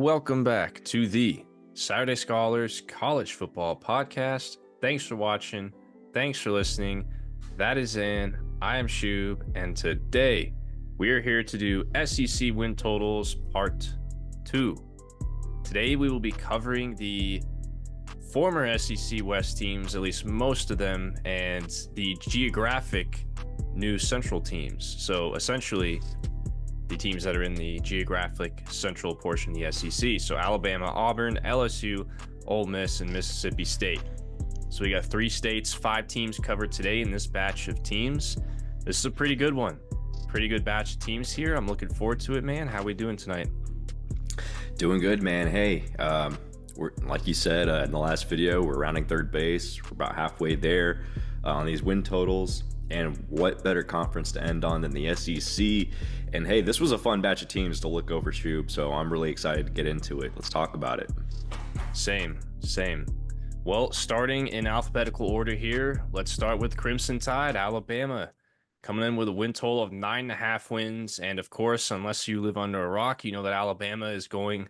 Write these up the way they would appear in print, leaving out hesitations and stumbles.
Welcome back to the Saturday Scholars College Football Podcast. Thanks for watching. Thanks for listening. That is in. I am Shub, and today we are here to do SEC win totals part 2. Today we will be covering the former SEC West teams, at least most of them, and the geographic new Central teams. So essentially, the teams that are in the geographic central portion of the SEC. So Alabama, Auburn, LSU, Ole Miss, and Mississippi State. So we got 3 states, 5 teams covered today in this batch of teams. This is a pretty good one. Pretty good batch of teams here. I'm looking forward to it, man. How we doing tonight? Doing good, man. Hey, we're like you said in the last video, we're rounding third base. We're about halfway there on these win totals. And what better conference to end on than the SEC? And hey, this was a fun batch of teams to look over, Shub, so I'm really excited to get into it. Let's talk about it. Same. Well, starting in alphabetical order here, let's start with Crimson Tide, Alabama, coming in with a win total of 9.5 wins. And of course, unless you live under a rock, you know that Alabama is going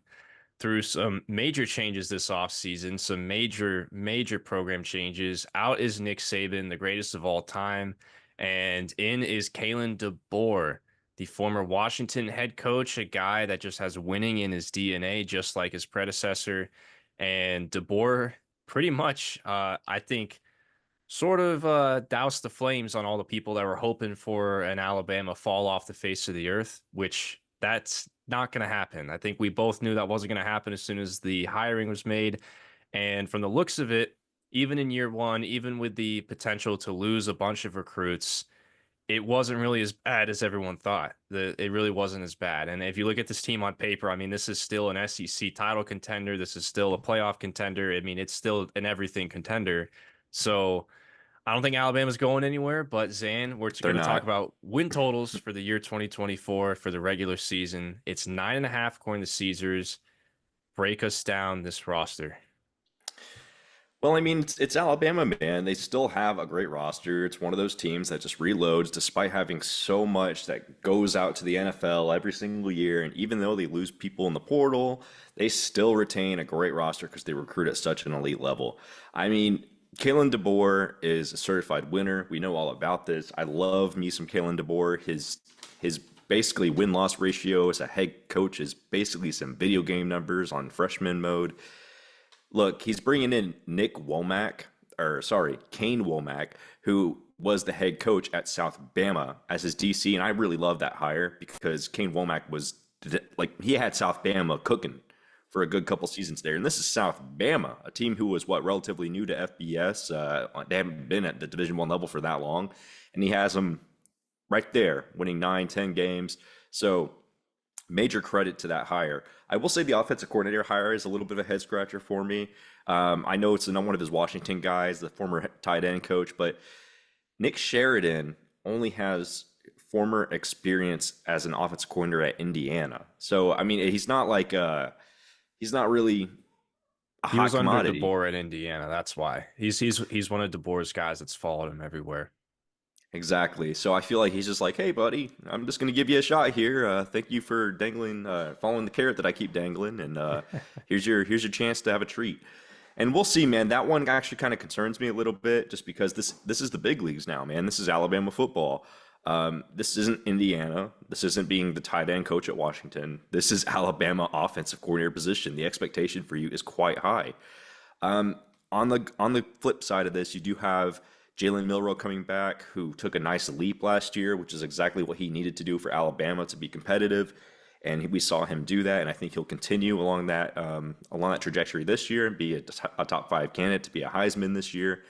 through some major changes this offseason, some major program changes. Out is Nick Saban, the greatest of all time, and in is Kalen DeBoer, the former Washington head coach, a guy that just has winning in his DNA, just like his predecessor. And DeBoer pretty much, I think, sort of doused the flames on all the people that were hoping for an Alabama fall off the face of the earth, which that's not going to happen. I think we both knew that wasn't going to happen as soon as the hiring was made. And from the looks of it, even in year one, even with the potential to lose a bunch of recruits, it wasn't really as bad as everyone thought. It really wasn't as bad. And if you look at this team on paper, I mean, this is still an SEC title contender. This is still a playoff contender. I mean, it's still an everything contender. So I don't think Alabama's going anywhere, but Zan, we're going to talk about win totals for the year 2024 for the regular season. It's 9.5 according to Caesars. Break us down this roster. Well, I mean, it's Alabama, man. They still have a great roster. It's one of those teams that just reloads despite having so much that goes out to the NFL every single year. And even though they lose people in the portal, they still retain a great roster because they recruit at such an elite level. I mean, Kalen DeBoer is a certified winner. We know all about this. I love me some Kalen DeBoer. His basically win-loss ratio as a head coach is basically some video game numbers on freshman mode. Look, he's bringing in Kane Womack, who was the head coach at South Bama as his DC, and I really love that hire because Kane Womack was he had South Bama cooking for a good couple seasons there. And this is South Bama, a team who was relatively new to FBS. They haven't been at the Division I level for that long. And he has them right there, winning 9-10 games. So major credit to that hire. I will say the offensive coordinator hire is a little bit of a head scratcher for me. I know it's not one of his Washington guys, the former tight end coach, but Nick Sheridan only has former experience as an offensive coordinator at Indiana. So, I mean, he's not he's not really a hot commodity. Under DeBoer at Indiana. That's why he's one of DeBoer's guys that's followed him everywhere. Exactly. So I feel like he's just like, hey, buddy, I'm just going to give you a shot here. Thank you for following the carrot that I keep dangling, and here's your chance to have a treat. And we'll see, man. That one actually kind of concerns me a little bit, just because this is the big leagues now, man. This is Alabama football. This isn't Indiana. This isn't being the tight end coach at Washington. This is Alabama offensive coordinator position. The expectation for you is quite high. On the flip side of this, you do have Jalen Milroe coming back, who took a nice leap last year, which is exactly what he needed to do for Alabama to be competitive. And we saw him do that, and I think he'll continue along that trajectory this year and be a top 5 candidate to be a Heisman this year.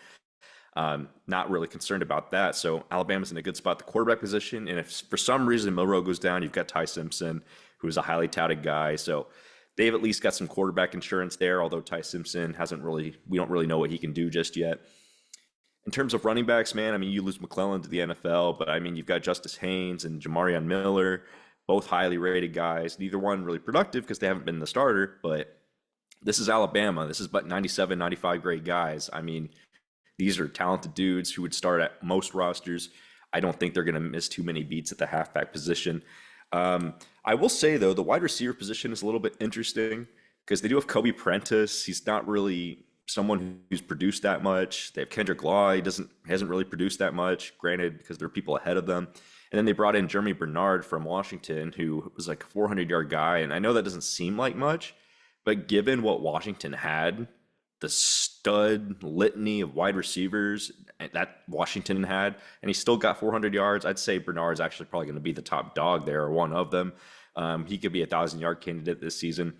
Not really concerned about that. So Alabama's in a good spot at the quarterback position. And if for some reason Milroe goes down, you've got Ty Simpson, who's a highly touted guy. So they've at least got some quarterback insurance there, although Ty Simpson we don't really know what he can do just yet. In terms of running backs, man, I mean, you lose McClellan to the NFL, but I mean, you've got Justice Haynes and Jamarion Miller, both highly rated guys. Neither one really productive because they haven't been the starter, but this is Alabama. This is but 97, 95 grade guys. I mean, these are talented dudes who would start at most rosters. I don't think they're going to miss too many beats at the halfback position. Um, I will say though, the wide receiver position is a little bit interesting because they do have Kobe Prentice. He's not really someone who's produced that much. They have Kendrick Law. Hasn't really produced that much. Granted, because there are people ahead of them. And then they brought in Jeremy Bernard from Washington, who was like a 400-yard guy. And I know that doesn't seem like much, but given what Washington had, the stud litany of wide receivers that Washington had, and he still got 400 yards. I'd say Bernard's actually probably going to be the top dog there, or one of them. He could be a 1,000-yard candidate this season.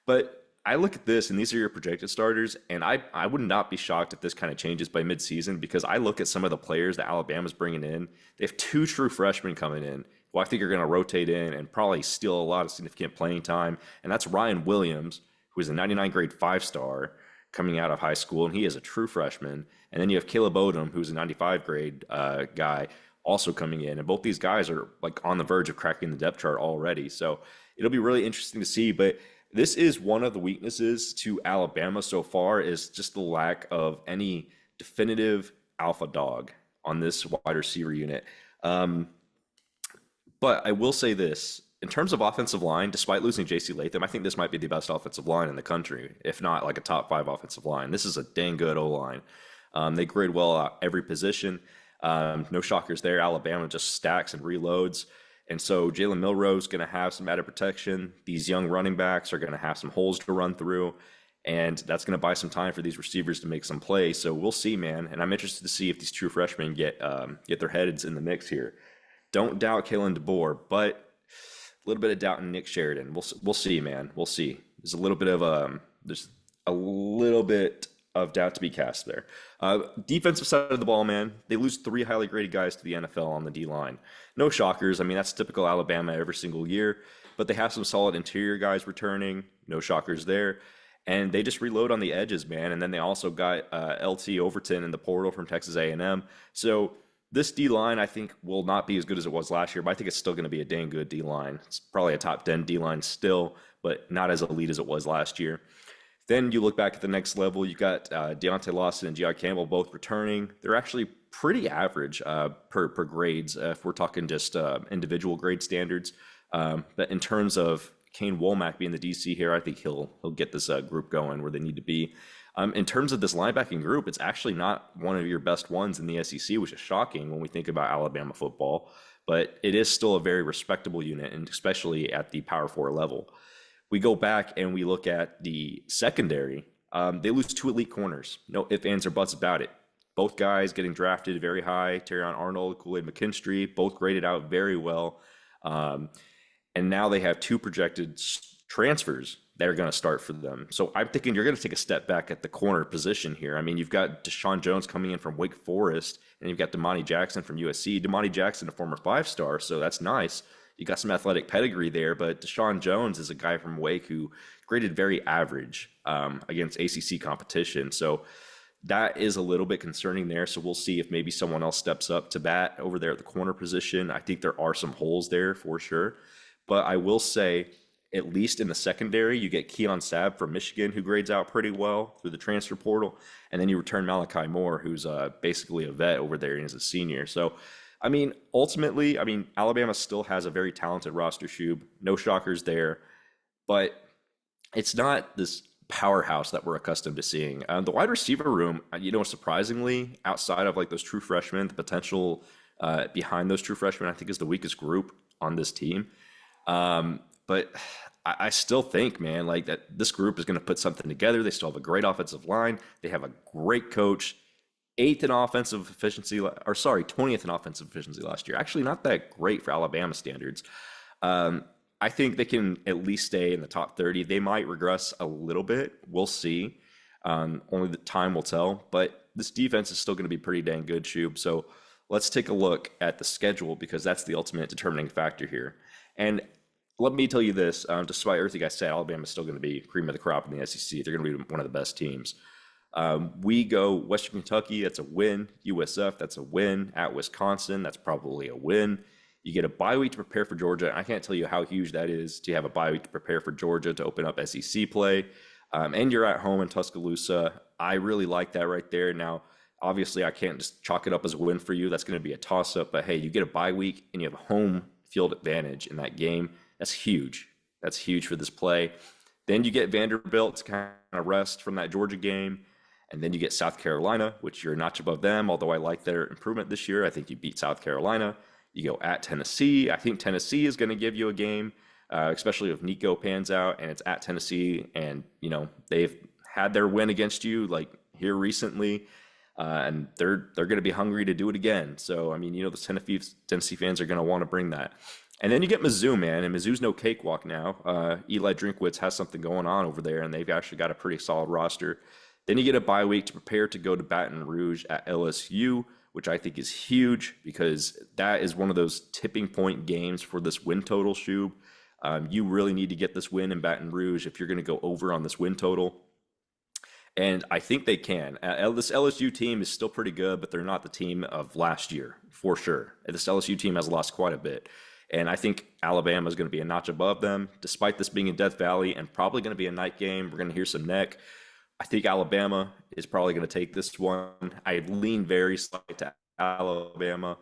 But I look at this, and these are your projected starters, and I would not be shocked if this kind of changes by midseason because I look at some of the players that Alabama's bringing in. They have two true freshmen coming in who I think are going to rotate in and probably steal a lot of significant playing time, and that's Ryan Williams, who is a 99 grade 5-star coming out of high school, and he is a true freshman. And then you have Caleb Odom, who's a 95 grade guy, also coming in. And both these guys are like on the verge of cracking the depth chart already. So it'll be really interesting to see. But this is one of the weaknesses to Alabama so far is just the lack of any definitive alpha dog on this wide receiver unit. But I will say this. In terms of offensive line, despite losing J.C. Latham, I think this might be the best offensive line in the country, if not like a top 5 offensive line. This is a dang good O-line. They grade well at every position. No shockers there. Alabama just stacks and reloads. And so Jalen Milroe is going to have some added protection. These young running backs are going to have some holes to run through. And that's going to buy some time for these receivers to make some plays. So we'll see, man. And I'm interested to see if these true freshmen get their heads in the mix here. Don't doubt Kalen DeBoer, but a little bit of doubt in Nick Sheridan. We'll see, man. We'll see. There's a little bit of doubt to be cast there. Defensive side of the ball, man. They lose 3 highly graded guys to the NFL on the D line. No shockers. I mean, that's typical Alabama every single year. But they have some solid interior guys returning. No shockers there. And they just reload on the edges, man. And then they also got LT Overton in the portal from Texas A&M. So this D-line, I think, will not be as good as it was last year, but I think it's still going to be a dang good D-line. It's probably a top 10 D-line still, but not as elite as it was last year. Then you look back at the next level, you got Deontay Lawson and G.I. Campbell both returning. They're actually pretty average per grades if we're talking just individual grade standards. But in terms of Kane Womack being the DC here, I think he'll get this group going where they need to be. In terms of this linebacking group, it's actually not one of your best ones in the SEC, which is shocking when we think about Alabama football, but it is still a very respectable unit, and especially at the Power 4 level. We go back and we look at the secondary. They lose 2 elite corners. No ifs, ands, or buts about it. Both guys getting drafted very high. Terrion Arnold, Kool-Aid McKinstry, both graded out very well. And now they have 2 projected transfers that are going to start for them. So I'm thinking you're going to take a step back at the corner position here. I mean, you've got Deshaun Jones coming in from Wake Forest, and you've got Damani Jackson from USC. Damani Jackson, a former 5-star, so that's nice. You got some athletic pedigree there, but Deshaun Jones is a guy from Wake who graded very average against ACC competition. So that is a little bit concerning there. So we'll see if maybe someone else steps up to bat over there at the corner position. I think there are some holes there for sure. But I will say, at least in the secondary, you get Keon Sabb from Michigan, who grades out pretty well through the transfer portal. And then you return Malachi Moore, who's basically a vet over there and is a senior. So, I mean, ultimately, Alabama still has a very talented roster, Shub. No shockers there. But it's not this powerhouse that we're accustomed to seeing. The wide receiver room, surprisingly, outside of like those true freshmen, the potential behind those true freshmen, I think is the weakest group on this team. But I still think, man, like that this group is going to put something together. They still have a great offensive line. They have a great coach. 20th in offensive efficiency last year. Actually, not that great for Alabama standards. I think they can at least stay in the top 30. They might regress a little bit. We'll see. Only the time will tell. But this defense is still going to be pretty dang good, Shub. So let's take a look at the schedule because that's the ultimate determining factor here. And let me tell you this, despite everything I said, Alabama is still going to be cream of the crop in the SEC. They're going to be one of the best teams. We go Western Kentucky, that's a win. USF, that's a win. At Wisconsin, that's probably a win. You get a bye week to prepare for Georgia. I can't tell you how huge that is to have a bye week to prepare for Georgia to open up SEC play. And you're at home in Tuscaloosa. I really like that right there. Now, obviously, I can't just chalk it up as a win for you. That's going to be a toss-up. But, hey, you get a bye week and you have a home field advantage in that game. That's huge. That's huge for this play. Then you get Vanderbilt to kind of rest from that Georgia game. And then you get South Carolina, which you're a notch above them, although I like their improvement this year. I think you beat South Carolina. You go at Tennessee. I think Tennessee is going to give you a game, especially if Nico pans out and it's at Tennessee. And, they've had their win against you like here recently. And they're going to be hungry to do it again. So, I mean, the Tennessee fans are going to want to bring that. And then you get Mizzou, man, and Mizzou's no cakewalk now. Eli Drinkwitz has something going on over there, and they've actually got a pretty solid roster. Then you get a bye week to prepare to go to Baton Rouge at LSU, which I think is huge because that is one of those tipping point games for this win total, Shub. You really need to get this win in Baton Rouge if you're going to go over on this win total. And I think they can. This LSU team is still pretty good, but they're not the team of last year, for sure. This LSU team has lost quite a bit. And I think Alabama is going to be a notch above them, despite this being in Death Valley and probably going to be a night game. We're going to hear some neck. I think Alabama is probably going to take this one. I lean very slightly to Alabama.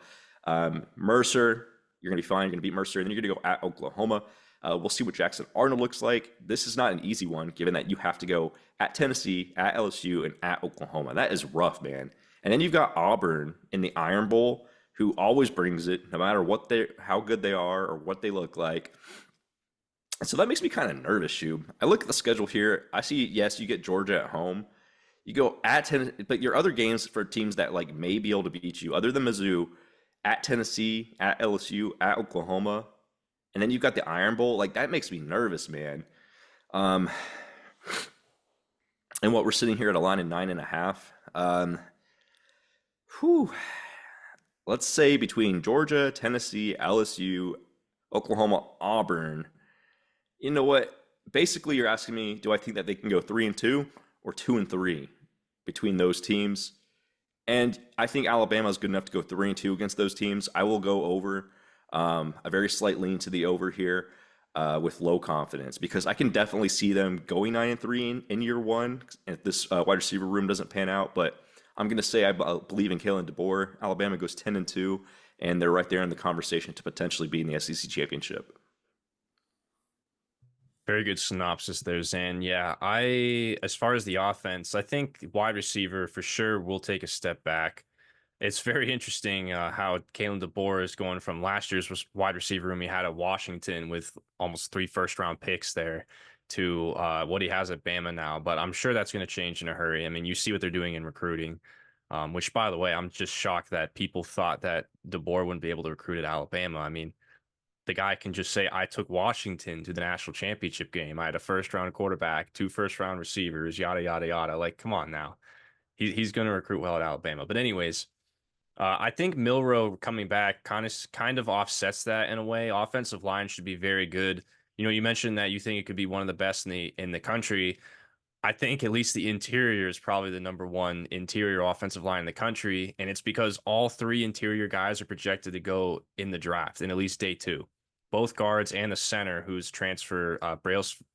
Mercer, you're going to be fine. You're going to beat Mercer. And then you're going to go at Oklahoma. We'll see what Jackson Arnold looks like. This is not an easy one, given that you have to go at Tennessee, at LSU, and at Oklahoma. That is rough, man. And then you've got Auburn in the Iron Bowl, who always brings it, no matter how good they are or what they look like. And so that makes me kind of nervous, Shub. I look at the schedule here. I see, yes, you get Georgia at home. You go at Tennessee, but your other games for teams that may be able to beat you, other than Mizzou, at Tennessee, at LSU, at Oklahoma, and then you've got the Iron Bowl. That makes me nervous, man. And what we're sitting here at a line of 9.5. Let's say between Georgia, Tennessee, LSU, Oklahoma, Auburn. You know what? Basically, you're asking me, do I think that they can go 3-2 or 2-3 between those teams? And I think Alabama is good enough to go 3-2 against those teams. I will go over, a very slight lean to the over here, with low confidence, because I can definitely see them going 9-3 in year one if this wide receiver room doesn't pan out. But I'm going to say I believe in Kalen DeBoer. Alabama goes 10-2, and they're right there in the conversation to potentially be in the SEC championship. Very good synopsis there, Zan. Yeah, as far as the offense, I think wide receiver for sure will take a step back. It's very interesting how Kalen DeBoer is going from last year's wide receiver room he had at Washington with almost 3 first-round picks there to what he has at Bama now. But I'm sure that's going to change in a hurry. I mean, you see what they're doing in recruiting, which, by the way, I'm just shocked that people thought that DeBoer wouldn't be able to recruit at Alabama. I mean, the guy can just say, I took Washington to the national championship game. I had a first-round quarterback, 2 first-round receivers, yada, yada, yada. Come on now. He's going to recruit well at Alabama. But anyways, I think Milroe coming back kind of offsets that in a way. Offensive line should be very good. You mentioned that you think it could be one of the best in the country. I think at least the interior is probably the number one interior offensive line in the country, and it's because all 3 interior guys are projected to go in the draft in at least day 2. Both guards and the center, who's transfer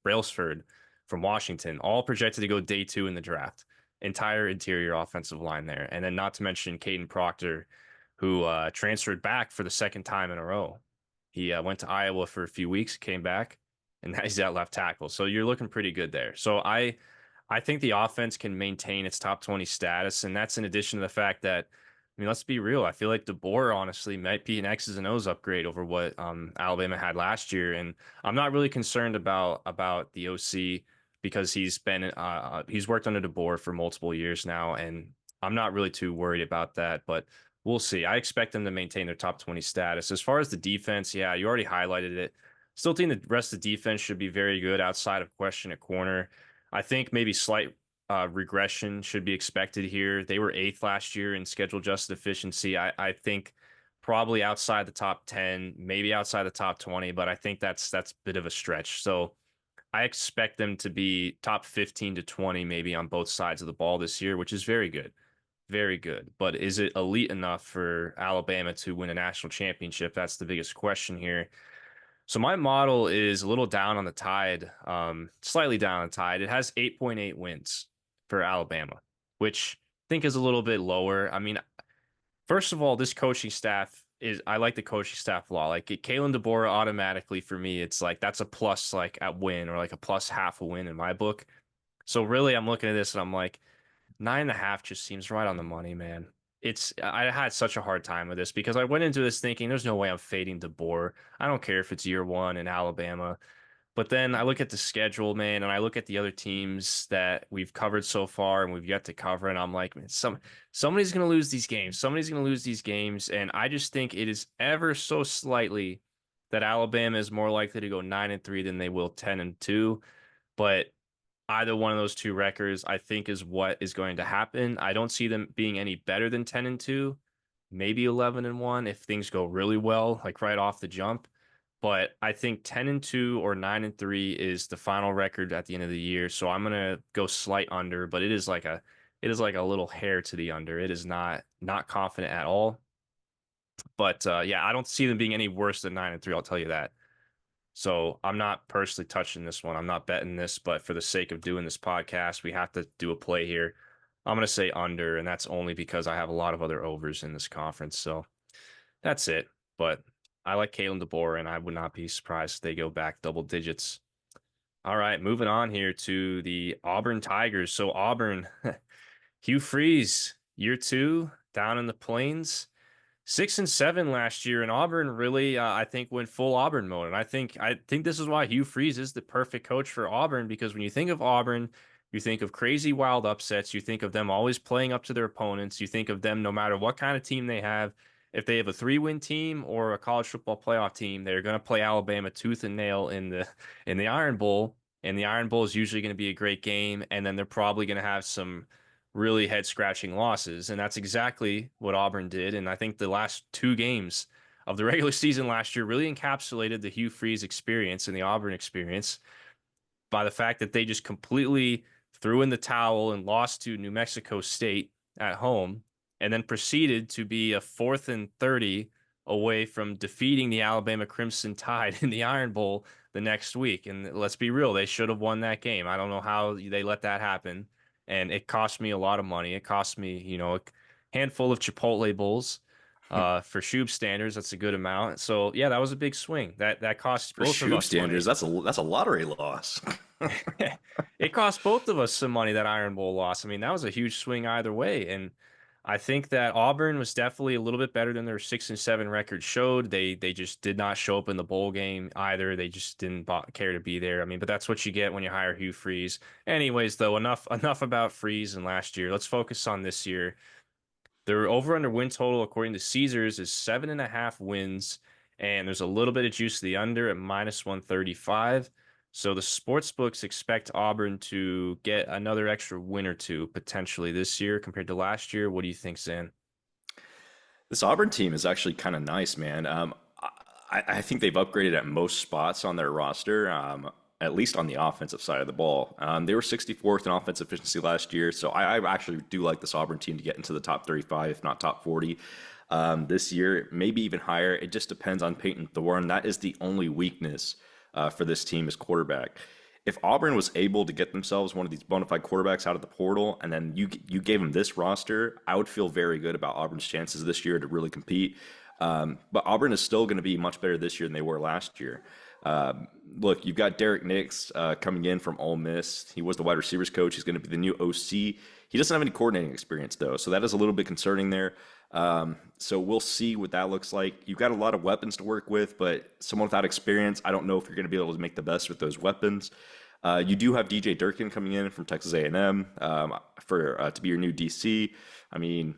Brailsford from Washington, all projected to go day 2 in the draft. Entire interior offensive line there. And then not to mention Caden Proctor, who transferred back for the 2nd time in a row. He went to Iowa for a few weeks, came back, and now he's at left tackle. So you're looking pretty good there. So I think the offense can maintain its top 20 status, and that's in addition to the fact that, I mean, let's be real. I feel like DeBoer honestly might be an X's and O's upgrade over what Alabama had last year, and I'm not really concerned about the OC because he's worked under DeBoer for multiple years now, and I'm not really too worried about that. But we'll see. I expect them to maintain their top 20 status. As far as the defense, yeah, you already highlighted it. Still think the rest of the defense should be very good outside of question at corner. I think maybe slight regression should be expected here. They were 8th last year in schedule adjusted efficiency. I think probably outside the top 10, maybe outside the top 20, but I think that's a bit of a stretch. So I expect them to be top 15 to 20 maybe on both sides of the ball this year, which is very good. Very good. But is it elite enough for Alabama to win a national championship? That's the biggest question here. So my model is a little down on the tide, slightly down on the tide. It has 8.8 wins for Alabama, which I think is a little bit lower. I mean, first of all, this coaching staff is I like the coaching staff a lot. Like Kalen DeBoer automatically for me, it's like that's a plus like at win or like a plus half a win in my book. So really, I'm looking at this and I'm like 9.5 just seems right on the money, man. I had such a hard time with this because I went into this thinking there's no way I'm fading DeBoer. I don't care if it's year one in Alabama. But then I look at the schedule, man, and I look at the other teams that we've covered so far and we've yet to cover, and I'm like, man, somebody's going to lose these games. Somebody's going to lose these games, and I just think it is ever so slightly that Alabama is more likely to go 9-3 than they will 10-2. But either one of those two records, I think, is what is going to happen. I don't see them being any better than 10-2, maybe 11-1 if things go really well, like right off the jump. But I think 10-2 or 9-3 is the final record at the end of the year. So I'm gonna go slight under, but it is like a little hair to the under. It is not confident at all. But yeah, I don't see them being any worse than 9-3. I'll tell you that. So I'm not personally touching this one. I'm not betting this, but for the sake of doing this podcast, we have to do a play here. I'm gonna say under, and that's only because I have a lot of other overs in this conference. So that's it. But I like Kalen DeBoer, and I would not be surprised if they go back double digits. All right, moving on here to the Auburn Tigers. So Auburn, Hugh Freeze, year two, down in the plains. 6-7 last year, and Auburn really, I think, went full Auburn mode. And I think this is why Hugh Freeze is the perfect coach for Auburn because when you think of Auburn, you think of crazy wild upsets. You think of them always playing up to their opponents. You think of them no matter what kind of team they have. If they have a 3-win team or a college football playoff team, they're going to play Alabama tooth and nail in the Iron Bowl. And the Iron Bowl is usually going to be a great game. And then they're probably going to have some really head scratching losses. And that's exactly what Auburn did. And I think the last two games of the regular season last year really encapsulated the Hugh Freeze experience and the Auburn experience by the fact that they just completely threw in the towel and lost to New Mexico State at home and then proceeded to be a 4th and 30 away from defeating the Alabama Crimson Tide in the Iron Bowl the next week. And let's be real, they should have won that game. I don't know how they let that happen. And it cost me a lot of money. It cost me, a handful of Chipotle bowls. For Shube standards, that's a good amount. So yeah, that was a big swing. That cost For both of Shube us standards, money. that's a lottery loss. It cost both of us some money, that Iron Bowl loss. I mean, that was a huge swing either way. And I think that Auburn was definitely a little bit better than their 6-7 record showed. They just did not show up in the bowl game either. They just didn't care to be there. I mean, but that's what you get when you hire Hugh Freeze. Anyways, though, enough about Freeze and last year. Let's focus on this year. Their over under win total, according to Caesars, is 7.5 wins, and there's a little bit of juice to the under at minus 135. So the sports books expect Auburn to get another extra win or two potentially this year compared to last year. What do you think, Zan? This Auburn team is actually kind of nice, man. I think they've upgraded at most spots on their roster, at least on the offensive side of the ball. They were 64th in offensive efficiency last year, so I actually do like this Auburn team to get into the top 35, if not top 40. This year, maybe even higher. It just depends on Peyton Thorne. That is the only weakness for this team is quarterback. If Auburn was able to get themselves one of these bona fide quarterbacks out of the portal, and then you gave them this roster, I would feel very good about Auburn's chances this year to really compete. But Auburn is still going to be much better this year than they were last year. Look, you've got Derek Nix coming in from Ole Miss. He was the wide receivers coach. He's going to be the new OC. He doesn't have any coordinating experience, though, so that is a little bit concerning there. So we'll see what that looks like. You've got a lot of weapons to work with, but someone without experience, I don't know if you're going to be able to make the best with those weapons. You do have DJ Durkin coming in from Texas A&M for to be your new DC. I mean,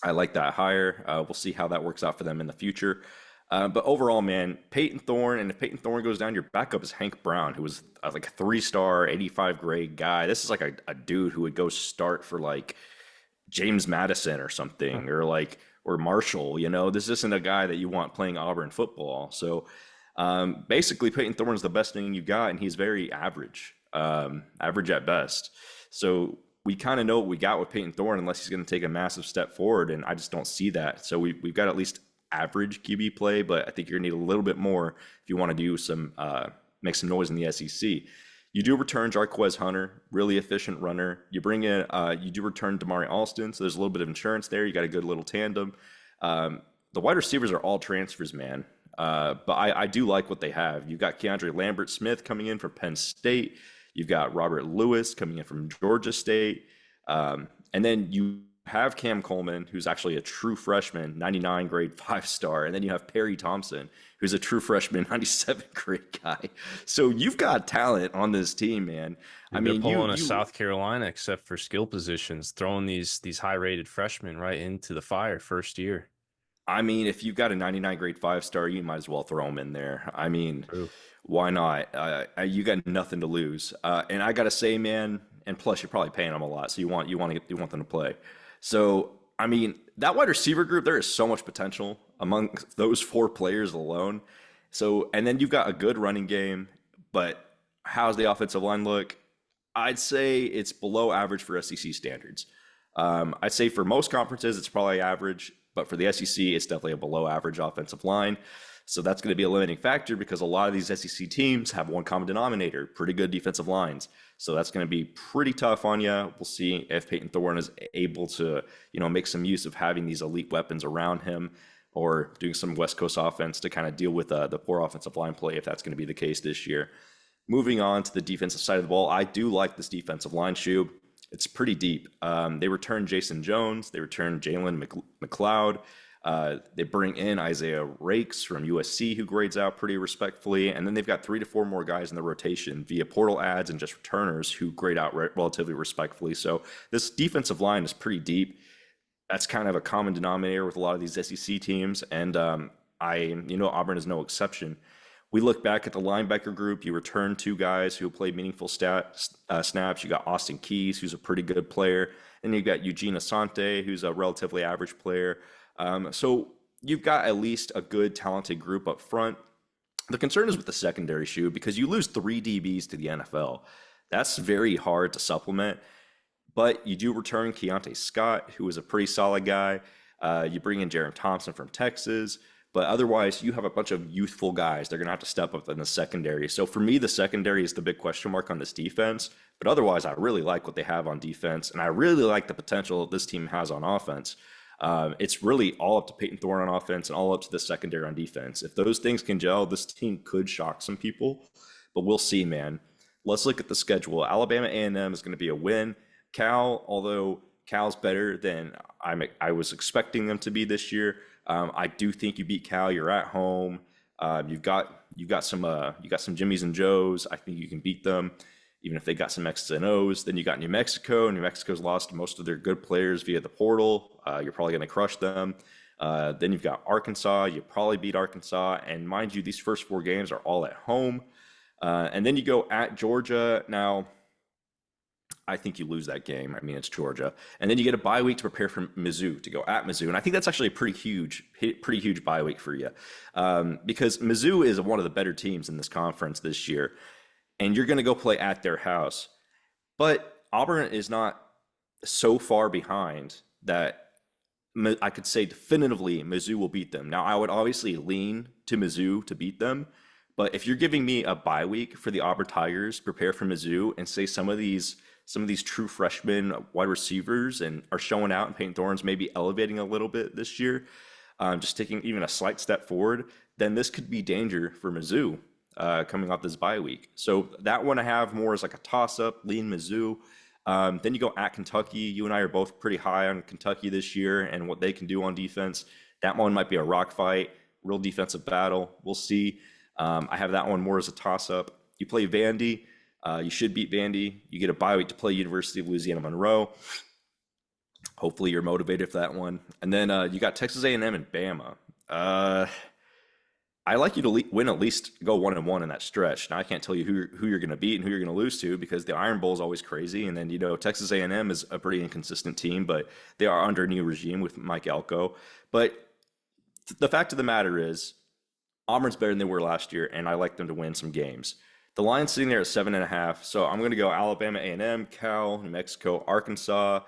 I like that hire. We'll see how that works out for them in the future. But overall, man, Peyton Thorne, and if Peyton Thorne goes down, your backup is Hank Brown, who was like a 3-star, 85 grade guy. This is like a dude who would go start for like James Madison or something, or Marshall. This isn't a guy that you want playing Auburn football. So basically, Peyton Thorne is the best thing you've got, and he's very average, average at best. So we kind of know what we got with Peyton Thorne, unless he's going to take a massive step forward, and I just don't see that. So we've got at least average QB play, but I think you're going to need a little bit more if you want to do some make some noise in the SEC. You do return Jarquez Hunter, really efficient runner. You bring in, you do return Damari Alston, so there's a little bit of insurance there. You got a good little tandem. the wide receivers are all transfers, man. But I do like what they have. You've got Keandre Lambert Smith coming in from Penn State. You've got Robert Lewis coming in from Georgia State. And then you have Cam Coleman, who's actually a true freshman, 99 grade 5-star. And then you have Perry Thompson, who's a true freshman, 97 grade guy. So you've got talent on this team, man. I Dude, they're mean, pulling a South Carolina, except for skill positions, throwing these high rated freshmen right into the fire first year. I mean, if you've got a 99 grade 5-star, you might as well throw them in there. I mean, True. why not? You got nothing to lose. And I gotta say, man, and plus you're probably paying them a lot, so you want them to play. So I mean, that wide receiver group, there is so much potential among those four players alone. So and then you've got a good running game, but how's the offensive line look? I'd say it's below average for SEC standards. I'd say for most conferences, it's probably average, but for the SEC, it's definitely a below average offensive line. So that's going to be a limiting factor because a lot of these SEC teams have one common denominator, pretty good defensive lines. So that's going to be pretty tough on you. We'll see if Peyton Thorne is able to, make some use of having these elite weapons around him or doing some West Coast offense to kind of deal with the poor offensive line play if that's going to be the case this year. Moving on to the defensive side of the ball, I do like this defensive line, Shu. It's pretty deep. They returned Jason Jones. They returned Jalen McLeod. They bring in Isaiah Rakes from USC, who grades out pretty respectfully. And then they've got 3 to 4 more guys in the rotation via portal ads and just returners who grade out relatively respectfully. So this defensive line is pretty deep. That's kind of a common denominator with a lot of these SEC teams. And Auburn is no exception. We look back at the linebacker group. You return 2 guys who played meaningful snaps. You got Austin Keys, who's a pretty good player. And you've got Eugene Asante, who's a relatively average player. So you've got at least a good, talented group up front. The concern is with the secondary, Shu, because you lose 3 DBs to the NFL. That's very hard to supplement. But you do return Keontae Scott, who is a pretty solid guy. You bring in Jaron Thompson from Texas. But otherwise, you have a bunch of youthful guys. They're going to have to step up in the secondary. So for me, the secondary is the big question mark on this defense. But otherwise, I really like what they have on defense. And I really like the potential this team has on offense. It's really all up to Peyton Thorne on offense and all up to the secondary on defense. If those things can gel, this team could shock some people. But we'll see, man. Let's look at the schedule. Alabama A&M is going to be a win. Cal, although Cal's better than I was expecting them to be this year, I do think you beat Cal. You're at home. You've got some Jimmys and Joes. I think you can beat them, even if they got some X's and O's. Then you got New Mexico. New Mexico's lost most of their good players via the portal. You're probably going to crush them. Then you've got Arkansas. You probably beat Arkansas. And mind you, these first 4 games are all at home. And then you go at Georgia. Now, I think you lose that game. I mean, it's Georgia. And then you get a bye week to prepare for Mizzou, to go at Mizzou. And I think that's actually a pretty huge bye week for you, because Mizzou is one of the better teams in this conference this year. And you're going to go play at their house. But Auburn is not so far behind that I could say definitively Mizzou will beat them. Now, I would obviously lean to Mizzou to beat them. But if you're giving me a bye week for the Auburn Tigers, prepare for Mizzou, and say some of these true freshmen wide receivers and are showing out, and Peyton Thorne's maybe elevating a little bit this year, just taking even a slight step forward, then this could be danger for Mizzou coming off this bye week. So that one I have more as like a toss-up, lean Mizzou. Then you go at Kentucky. You and I are both pretty high on Kentucky this year and what they can do on defense. That one might be a rock fight, real defensive battle. We'll see. I have that one more as a toss-up. You play Vandy. You should beat Vandy. You get a bye week to play University of Louisiana Monroe. Hopefully you're motivated for that one. And then you got Texas A&M and Bama. I like you to win, at least go 1-1 in that stretch. Now I can't tell you who you're going to beat and who you're going to lose to, because the Iron Bowl is always crazy. And then Texas A&M is a pretty inconsistent team, but they are under a new regime with Mike Elko. But the fact of the matter is, Auburn's better than they were last year, and I like them to win some games. The line's sitting there at 7.5, so I'm going to go Alabama, A&M, Cal, New Mexico, Arkansas,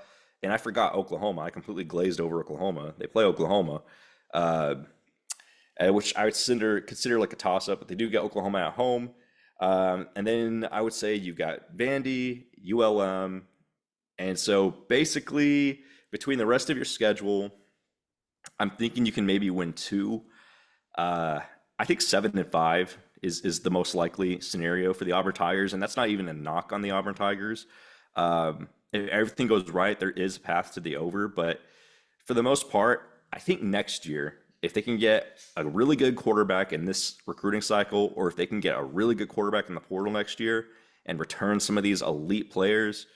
and I forgot Oklahoma. I completely glazed over Oklahoma. They play Oklahoma, which I would consider like a toss-up, but they do get Oklahoma at home. And then I would say you've got Vandy, ULM, and so basically between the rest of your schedule I'm thinking you can maybe win two. Uh, I think 7-5 is the most likely scenario for the Auburn Tigers, and that's not even a knock on the Auburn Tigers. If everything goes right, there is a path to the over, but for the most part, I think next year, if they can get a really good quarterback in this recruiting cycle, or if they can get a really good quarterback in the portal next year and return some of these elite players,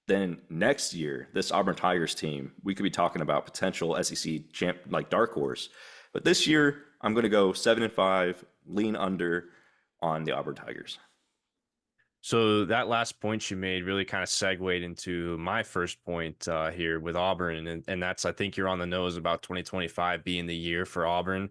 then next year, this Auburn Tigers team, we could be talking about potential SEC champ like dark horse. But this year, I'm going to go 7-5, lean under on the Auburn Tigers. So that last point you made really kind of segued into my first point here with Auburn, and that's I think you're on the nose about 2025 being the year for Auburn.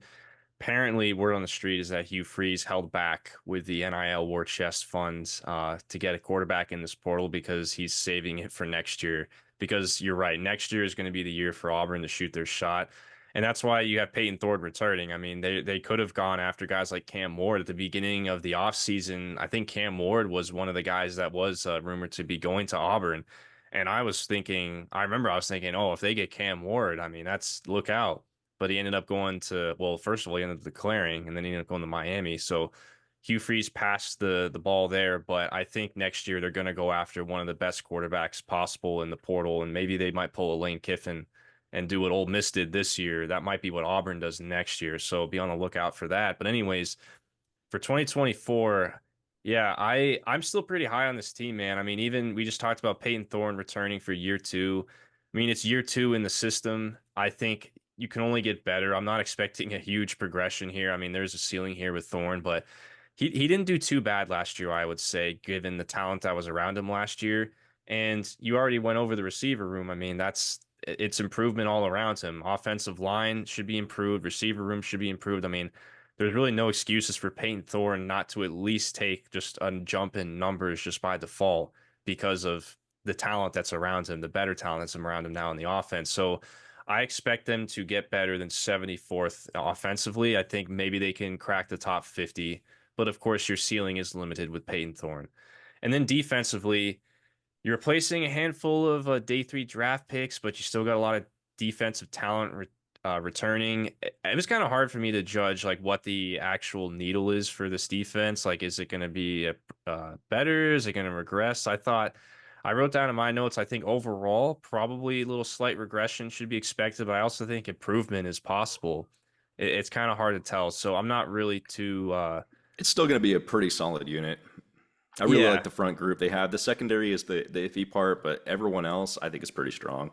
Apparently, word on the street is that Hugh Freeze held back with the NIL War Chest funds to get a quarterback in this portal because he's saving it for next year. Because you're right, next year is going to be the year for Auburn to shoot their shot. And that's why you have Peyton Thorne returning. I mean, they could have gone after guys like Cam Ward at the beginning of the offseason. I think Cam Ward was one of the guys that was rumored to be going to Auburn. And I remember I was thinking, oh, if they get Cam Ward, I mean, that's look out. But he ended up going to, well, first of all, he ended up declaring, and then he ended up going to Miami. So Hugh Freeze passed the ball there, but I think next year they're going to go after one of the best quarterbacks possible in the portal, and maybe they might pull a Lane Kiffin and do what Ole Miss did this year. That might be what Auburn does next year. So be on the lookout for that. But anyways, for 2024, yeah, I'm still pretty high on this team, man. I mean, even we just talked about Peyton Thorne returning for year two. I mean, it's year two in the system. I think you can only get better. I'm not expecting a huge progression here. I mean, there's a ceiling here with Thorne, but he didn't do too bad last year, I would say, given the talent that was around him last year. And you already went over the receiver room. I mean, it's improvement all around him. Offensive line should be improved. Receiver room should be improved. I mean, there's really no excuses for Peyton Thorne not to at least take just a jump in numbers just by default because of the talent that's around him, the better talent that's around him now in the offense. So I expect them to get better than 74th offensively. I think maybe they can crack the top 50, but of course your ceiling is limited with Peyton Thorne. And then defensively, you're replacing a handful of day three draft picks, but you still got a lot of defensive talent returning. It was kind of hard for me to judge like what the actual needle is for this defense. Like, is it going to be better? Is it going to regress? I wrote down in my notes, I think overall, probably a little slight regression should be expected, but I also think improvement is possible. It's kind of hard to tell. So I'm not really too, It's still going to be a pretty solid unit. I really like yeah. the front group they have. The secondary is the iffy part, but everyone else I think is pretty strong.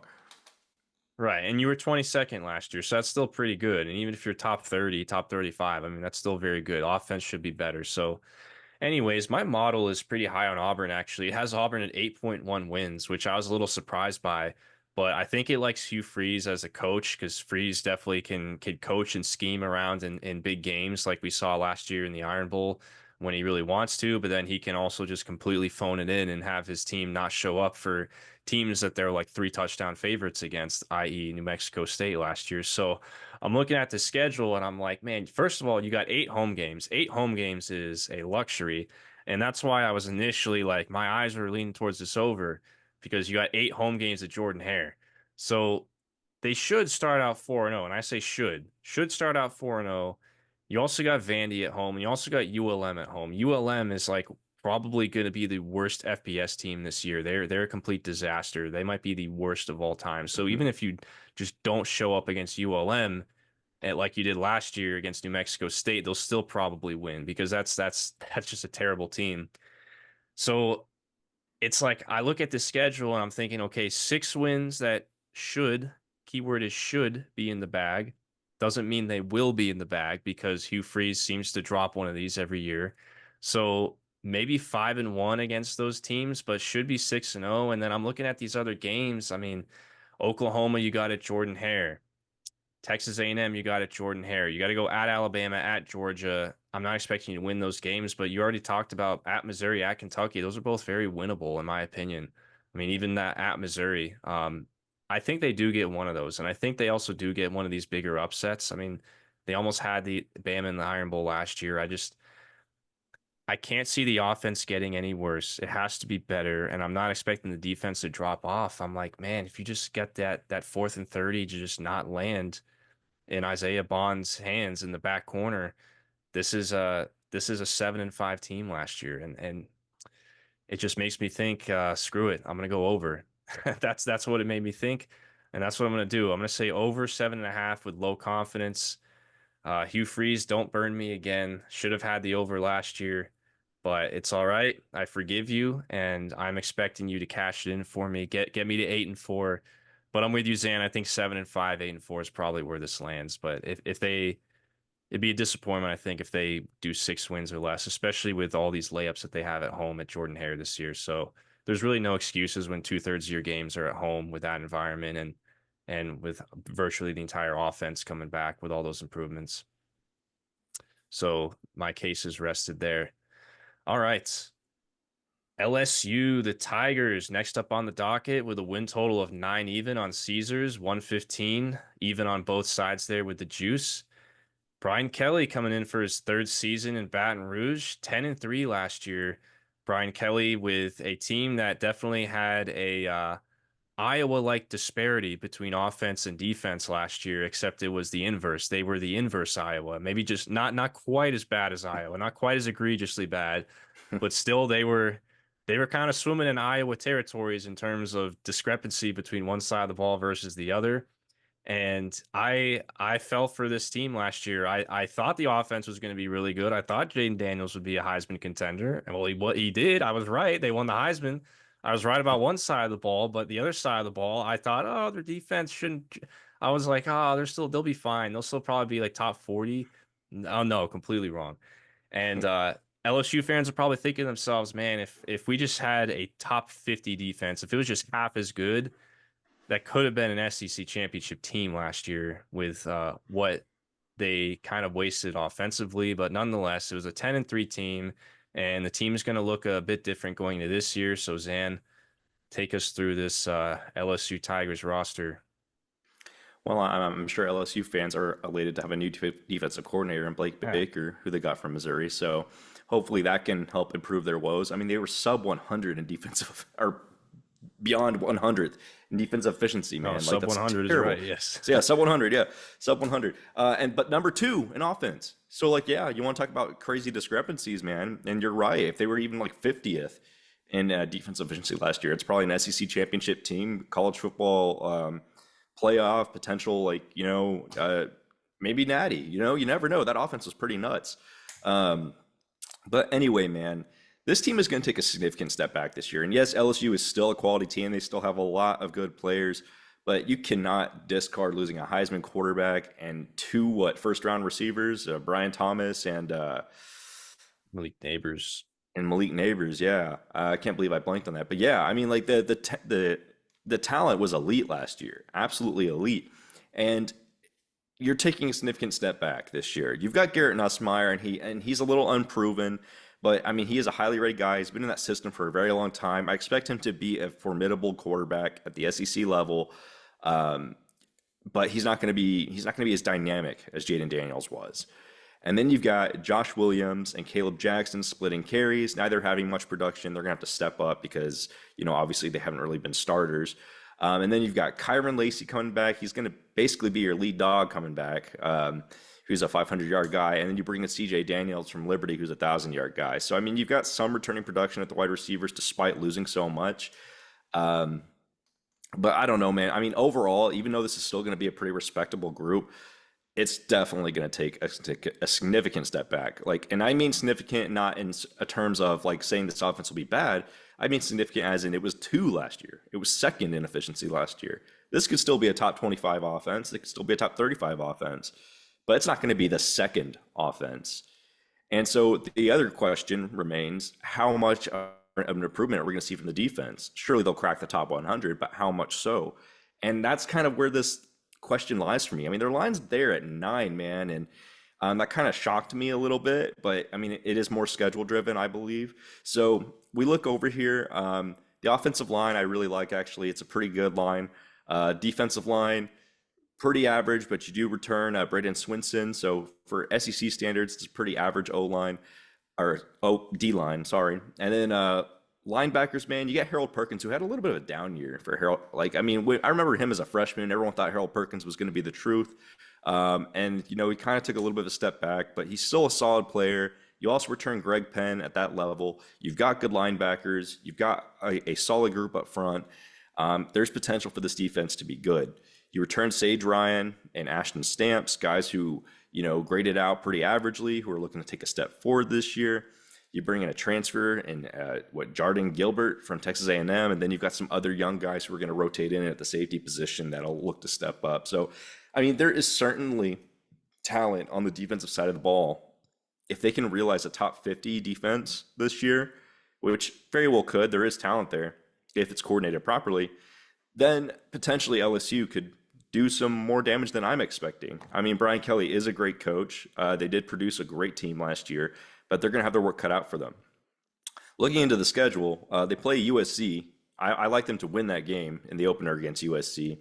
Right. And you were 22nd last year, so that's still pretty good. And even if you're top 30, top 35, I mean, that's still very good. Offense should be better. So, anyways, my model is pretty high on Auburn, actually. It has Auburn at 8.1 wins, which I was a little surprised by. But I think it likes Hugh Freeze as a coach because Freeze definitely can coach and scheme around in big games like we saw last year in the Iron Bowl when he really wants to. But then he can also just completely phone it in and have his team not show up for teams that they're like 3 touchdown favorites against, i.e., New Mexico State last year. So I'm looking at the schedule and I'm like, man, first of all, you got 8 home games. 8 home games is a luxury. And that's why I was initially like, my eyes were leaning towards this over because you got 8 home games at Jordan Hare. So they should start out 4-0. And I say should start out 4-0. You also got Vandy at home. And you also got ULM at home. ULM is like probably going to be the worst FBS team this year. They're a complete disaster. They might be the worst of all time. So Mhm. even if you just don't show up against ULM like you did last year against New Mexico State, they'll still probably win because that's just a terrible team. So it's like I look at the schedule and I'm thinking, okay, 6 wins that should, keyword is should be in the bag. Doesn't mean they will be in the bag because Hugh Freeze seems to drop one of these every year. So maybe 5-1 against those teams, but should be 6-0. And then I'm looking at these other games. I mean, Oklahoma, you got it, Jordan Hare. Texas A&M, you got it, Jordan Hare. You got to go at Alabama, at Georgia. I'm not expecting you to win those games, but you already talked about at Missouri, at Kentucky. Those are both very winnable, in my opinion. I mean, even that at Missouri, I think they do get one of those, and I think they also do get one of these bigger upsets. I mean, they almost had the Bama in the Iron Bowl last year. I can't see the offense getting any worse. It has to be better, and I'm not expecting the defense to drop off. I'm like, man, if you just get that 4th and 30 to just not land. in Isaiah Bond's hands in the back corner. This is a 7-5 team last year, and it just makes me think, screw it, I'm gonna go over. That's what it made me think, and that's what I'm gonna do. I'm gonna say over 7.5 with low confidence. Hugh Freeze, don't burn me again. Should have had the over last year, but it's all right. I forgive you, and I'm expecting you to cash it in for me. Get me to 8-4. But I'm with you, Zan. I think 7-5, 8-4 is probably where this lands. But if they, it'd be a disappointment, I think, if they do 6 wins or less, especially with all these layups that they have at home at Jordan Hare this year. So there's really no excuses when 2/3 of your games are at home with that environment and with virtually the entire offense coming back with all those improvements. So my case is rested there. All right. LSU, the Tigers, next up on the docket with a win total of 9 even on Caesars, 115 even on both sides there with the juice. Brian Kelly coming in for his third season in Baton Rouge, 10-3 last year. Brian Kelly with a team that definitely had a Iowa-like disparity between offense and defense last year, except it was the inverse. They were the inverse Iowa. Maybe just not quite as bad as Iowa, not quite as egregiously bad, but still they were kind of swimming in Iowa territories in terms of discrepancy between one side of the ball versus the other. And I fell for this team last year. I thought the offense was going to be really good. I thought Jaden Daniels would be a Heisman contender. And well, what he did, I was right. They won the Heisman. I was right about one side of the ball, but the other side of the ball, I thought, oh, their defense shouldn't. I was like, oh, they'll be fine. They'll still probably be like top 40. Oh no, completely wrong. And LSU fans are probably thinking to themselves, man, if we just had a top 50 defense, if it was just half as good, that could have been an SEC championship team last year with what they kind of wasted offensively. But nonetheless, it was a 10-3 team, and the team is going to look a bit different going into this year. So, Zan, take us through this LSU Tigers roster. Well, I'm sure LSU fans are elated to have a new defensive coordinator in Blake Yeah. Baker, who they got from Missouri. So hopefully that can help improve their woes. I mean, they were sub 100 in defensive, or beyond 100th in defensive efficiency, No, man. Like sub that's 100 is terrible. right. Yes. So yeah, sub 100, yeah, sub 100. And but number two in offense. So like, yeah, you want to talk about crazy discrepancies, man. And you're right. If they were even like 50th in defensive efficiency last year, it's probably an SEC championship team, college football playoff potential, like maybe natty. You never know. That offense was pretty nuts. Um, but anyway, man, this team is going to take a significant step back this year. And yes, LSU is still a quality team. They still have a lot of good players, but you cannot discard losing a Heisman quarterback and two first round receivers, Brian Thomas Malik Neighbors. and Malik Neighbors. Yeah, I can't believe I blanked on that. But yeah, I mean, like the talent was elite last year, absolutely elite, and you're taking a significant step back this year. You've got Garrett Nussmeier, and he's a little unproven, but I mean he is a highly rated guy. He's been in that system for a very long time. I expect him to be a formidable quarterback at the SEC level, um, but he's not going to be as dynamic as Jaden Daniels was. And then you've got Josh Williams and Caleb Jackson splitting carries, neither having much production. They're going to have to step up because, obviously they haven't really been starters. And then you've got Kyron Lacey coming back. He's going to basically be your lead dog coming back, who's a 500-yard guy. And then you bring in CJ Daniels from Liberty, who's a 1,000-yard guy. So, I mean, you've got some returning production at the wide receivers despite losing so much. Um, but I don't know, man. I mean, overall, even though this is still going to be a pretty respectable group, it's definitely going to take a significant step back. Like, and I mean significant not in terms of like saying this offense will be bad. I mean significant as in it was two last year. It was second in efficiency last year. This could still be a top 25 offense. It could still be a top 35 offense, but it's not going to be the second offense. And so the other question remains: how much of an improvement are we going to see from the defense? Surely they'll crack the top 100, but how much so? And that's kind of where this question lies for me. I mean, their line's there at 9, man, and that kind of shocked me a little bit. But I mean, it is more schedule driven, I believe. So we look over here. The offensive line, I really like. Actually, it's a pretty good line. Defensive line, pretty average, but you do return Braden Swinson. So for SEC standards, it's a pretty average O line or D line. Sorry, and then Linebackers, man, you got Harold Perkins, who had a little bit of a down year for Harold. Like, I mean, I remember him as a freshman. Everyone thought Harold Perkins was going to be the truth. And, he kind of took a little bit of a step back, but he's still a solid player. You also return Greg Penn at that level. You've got good linebackers. You've got a solid group up front. There's potential for this defense to be good. You return Sage Ryan and Ashton Stamps, guys who, graded out pretty averagely, who are looking to take a step forward this year. You bring in a transfer in Jardin Gilbert from Texas A&M, and then you've got some other young guys who are going to rotate in at the safety position that'll look to step up. So, I mean, there is certainly talent on the defensive side of the ball. If they can realize a top 50 defense this year, which very well could, there is talent there if it's coordinated properly, then potentially LSU could do some more damage than I'm expecting. I mean, Brian Kelly is a great coach. They did produce a great team last year, but they're going to have their work cut out for them. Looking into the schedule, they play USC. I like them to win that game in the opener against USC.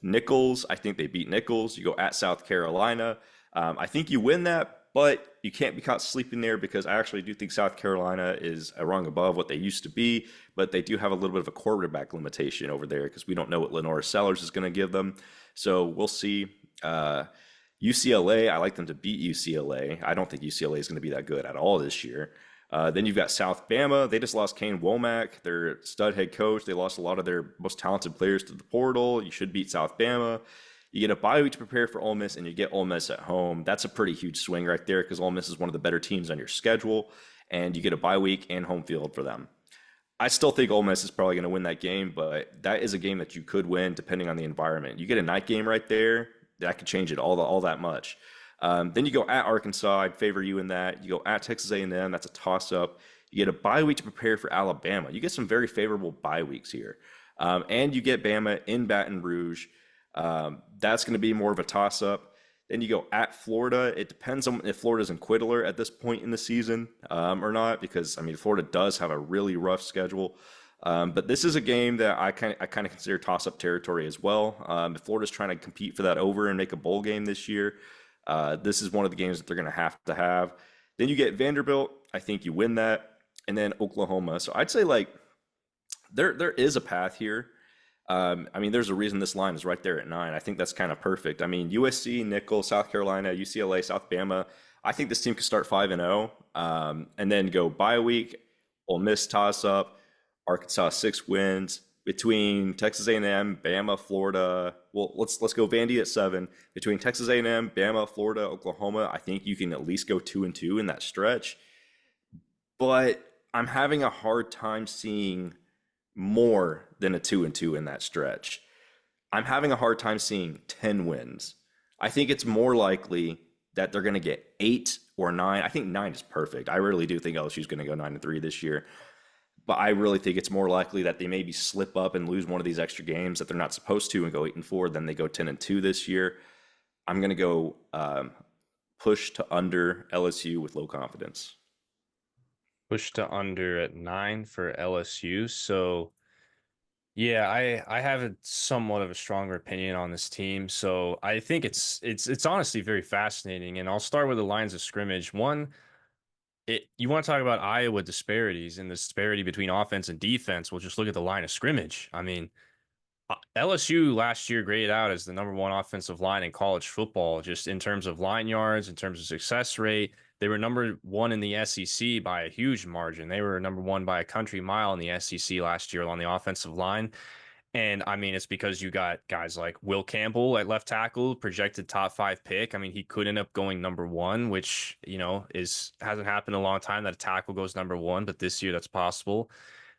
Nichols, I think they beat Nichols. You go at South Carolina. I think you win that, but you can't be caught sleeping there because I actually do think South Carolina is a rung above what they used to be, but they do have a little bit of a quarterback limitation over there because we don't know what Lenora Sellers is going to give them. So we'll see. UCLA, I like them to beat UCLA. I don't think UCLA is going to be that good at all this year. Then you've got South Bama. They just lost Kane Womack, their stud head coach. They lost a lot of their most talented players to the portal. You should beat South Bama. You get a bye week to prepare for Ole Miss, and you get Ole Miss at home. That's a pretty huge swing right there because Ole Miss is one of the better teams on your schedule, and you get a bye week and home field for them. I still think Ole Miss is probably going to win that game, but that is a game that you could win depending on the environment. You get a night game right there, that could change it all that much. Then you go at Arkansas. I'd favor you in that. You go at Texas A&M. That's a toss-up. You get a bye week to prepare for Alabama. You get some very favorable bye weeks here. And you get Bama in Baton Rouge. That's going to be more of a toss-up. Then you go at Florida. It depends on if Florida's in Quiddler at this point in the season or not, because, I mean, Florida does have a really rough schedule. But this is a game that I kind of consider toss-up territory as well. If Florida's trying to compete for that over and make a bowl game this year, this is one of the games that they're going to have. Then you get Vanderbilt. I think you win that. And then Oklahoma. So I'd say, like, there is a path here. I mean, there's a reason this line is right there at 9. I think that's kind of perfect. I mean, USC, Nicholls, South Carolina, UCLA, South Bama. I think this team could start 5-0, and then go bye week. Ole Miss toss up. Arkansas 6 wins between Texas A&M, Bama, Florida. Well, let's go Vandy at 7 between Texas A&M, Bama, Florida, Oklahoma. I think you can at least go 2-2 in that stretch. But I'm having a hard time seeing more than a 2-2 in that stretch. I'm having a hard time seeing 10 wins. I think it's more likely that they're going to get 8 or 9. I think 9 is perfect. I really do think LSU is going to go 9-3 this year. But I really think it's more likely that they maybe slip up and lose one of these extra games that they're not supposed to and go 8-4 than they go 10-2 this year. I'm going to go push to under LSU with low confidence. Push to under at 9 for LSU. So yeah, I have a somewhat of a stronger opinion on this team. So I think it's honestly very fascinating. And I'll start with the lines of scrimmage. One, you want to talk about Iowa disparities and the disparity between offense and defense. We'll just look at the line of scrimmage. I mean, LSU last year graded out as the #1 offensive line in college football, just in terms of line yards, in terms of success rate. They were #1 in the SEC by a huge margin. They were #1 by a country mile in the SEC last year on the offensive line. And I mean, it's because you got guys like Will Campbell at left tackle, projected top 5 pick. I mean, he could end up going #1, which, hasn't happened in a long time that a tackle goes #1, but this year that's possible.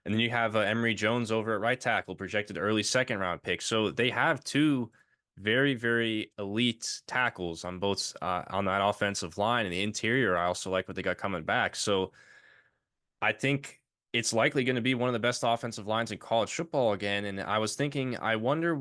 And then you have Emory Jones over at right tackle, projected early second round pick. So they have 2 very, very elite tackles on both on that offensive line. And the interior, I also like what they got coming back. So I think it's likely going to be one of the best offensive lines in college football again. And I was thinking, I wonder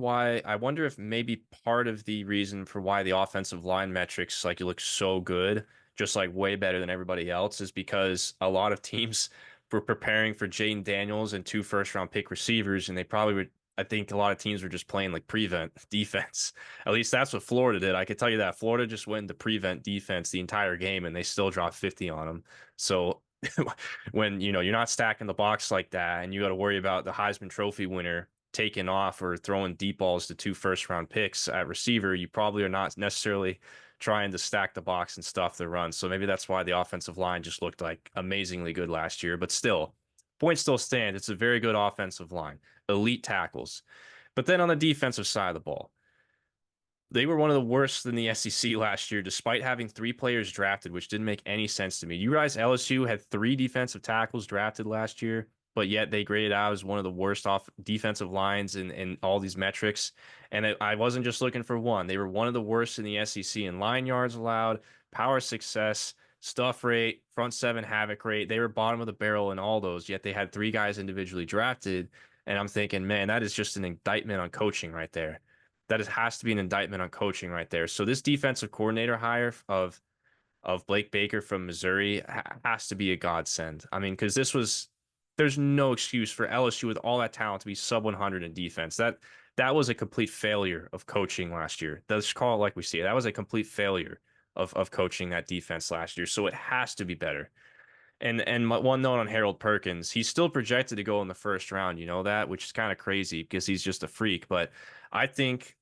if maybe part of the reason for why the offensive line metrics, like, you look so good, just like way better than everybody else, is because a lot of teams were preparing for Jaden Daniels and 2 first-round pick receivers, and they probably would. I think a lot of teams were just playing like prevent defense. At least that's what Florida did. I could tell you that Florida just went to prevent defense the entire game, and they still dropped 50 on them. So when you're not stacking the box like that, and you got to worry about the Heisman Trophy winner taking off or throwing deep balls to two first round picks at receiver, you probably are not necessarily trying to stack the box and stuff the run. So maybe that's why the offensive line just looked like amazingly good last year. But still, point still stands. It's a very good offensive line, elite tackles. But then on the defensive side of the ball, they were one of the worst in the SEC last year, despite having three players drafted, which didn't make any sense to me. You guys, LSU had three defensive tackles drafted last year, but yet they graded out as one of the worst off defensive lines in all these metrics. And I wasn't just looking for one. They were one of the worst in the SEC in line yards allowed, power success, stuff rate, front seven havoc rate. They were bottom of the barrel in all those, yet they had three guys individually drafted. And I'm thinking, man, that is just an indictment on coaching right there. Has to be an indictment on coaching right there. So this defensive coordinator hire of Blake Baker from Missouri has to be a godsend. I mean, because there's no excuse for LSU with all that talent to be sub 100 in defense. That was a complete failure of coaching last year. Let's call it like we see it. That was a complete failure of coaching that defense last year. So it has to be better. And one note on Harold Perkins, he's still projected to go in the first round, you know that, which is kind of crazy because he's just a freak. But I think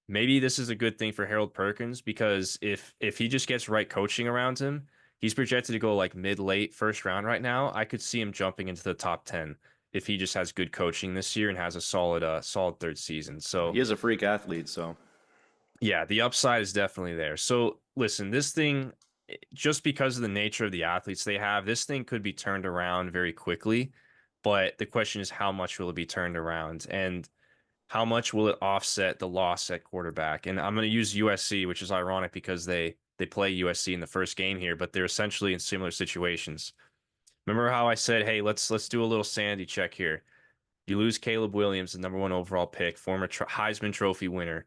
maybe this is a good thing for Harold Perkins because if he just gets right coaching around him, he's projected to go like mid late first round right now. I could see him jumping into the top 10 if he just has good coaching this year and has a solid third season. He So is a freak athlete, so yeah, the upside is definitely there. So listen, this thing, just because of the nature of the athletes they have, this thing could be turned around very quickly. But the question is, how much will it be turned around? And how much will it offset the loss at quarterback? And I'm going to use USC, which is ironic because they play USC in the first game here, but they're essentially in similar situations. Remember how I said, hey, let's do a little sanity check here. You lose Caleb Williams, the number one overall pick, former Heisman Trophy winner.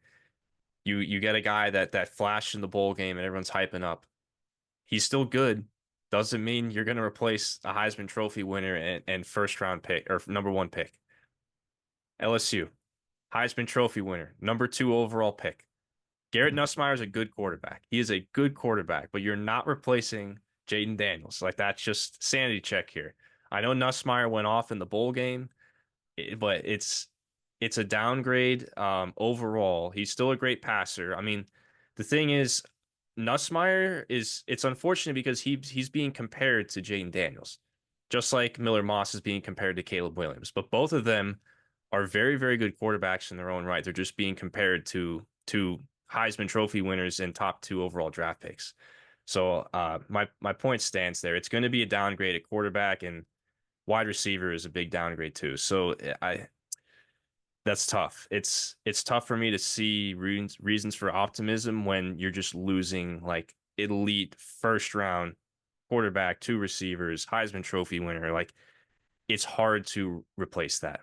You get a guy that flashed in the bowl game and everyone's hyping up. He's still good. Doesn't mean you're going to replace a Heisman Trophy winner and first round pick or number one pick. LSU, Heisman Trophy winner, number two overall pick. Garrett Nussmeier is a good quarterback. He is a good quarterback, but you're not replacing Jaden Daniels. Like that's just sanity check here. I know Nussmeier went off in the bowl game, but it's a downgrade overall. He's still a great passer. I mean, the thing is, Nussmeier is it's unfortunate because he's being compared to Jaden Daniels, just like Miller Moss is being compared to Caleb Williams. But both of them are very, very good quarterbacks in their own right. They're just being compared to Heisman Trophy winners and top two overall draft picks. So my point stands there. It's going to be a downgrade at quarterback, and wide receiver is a big downgrade too. So I that's tough. It's tough for me to see reasons for optimism when you're just losing like elite first round quarterback, two receivers, Heisman Trophy winner. Like it's hard to replace that.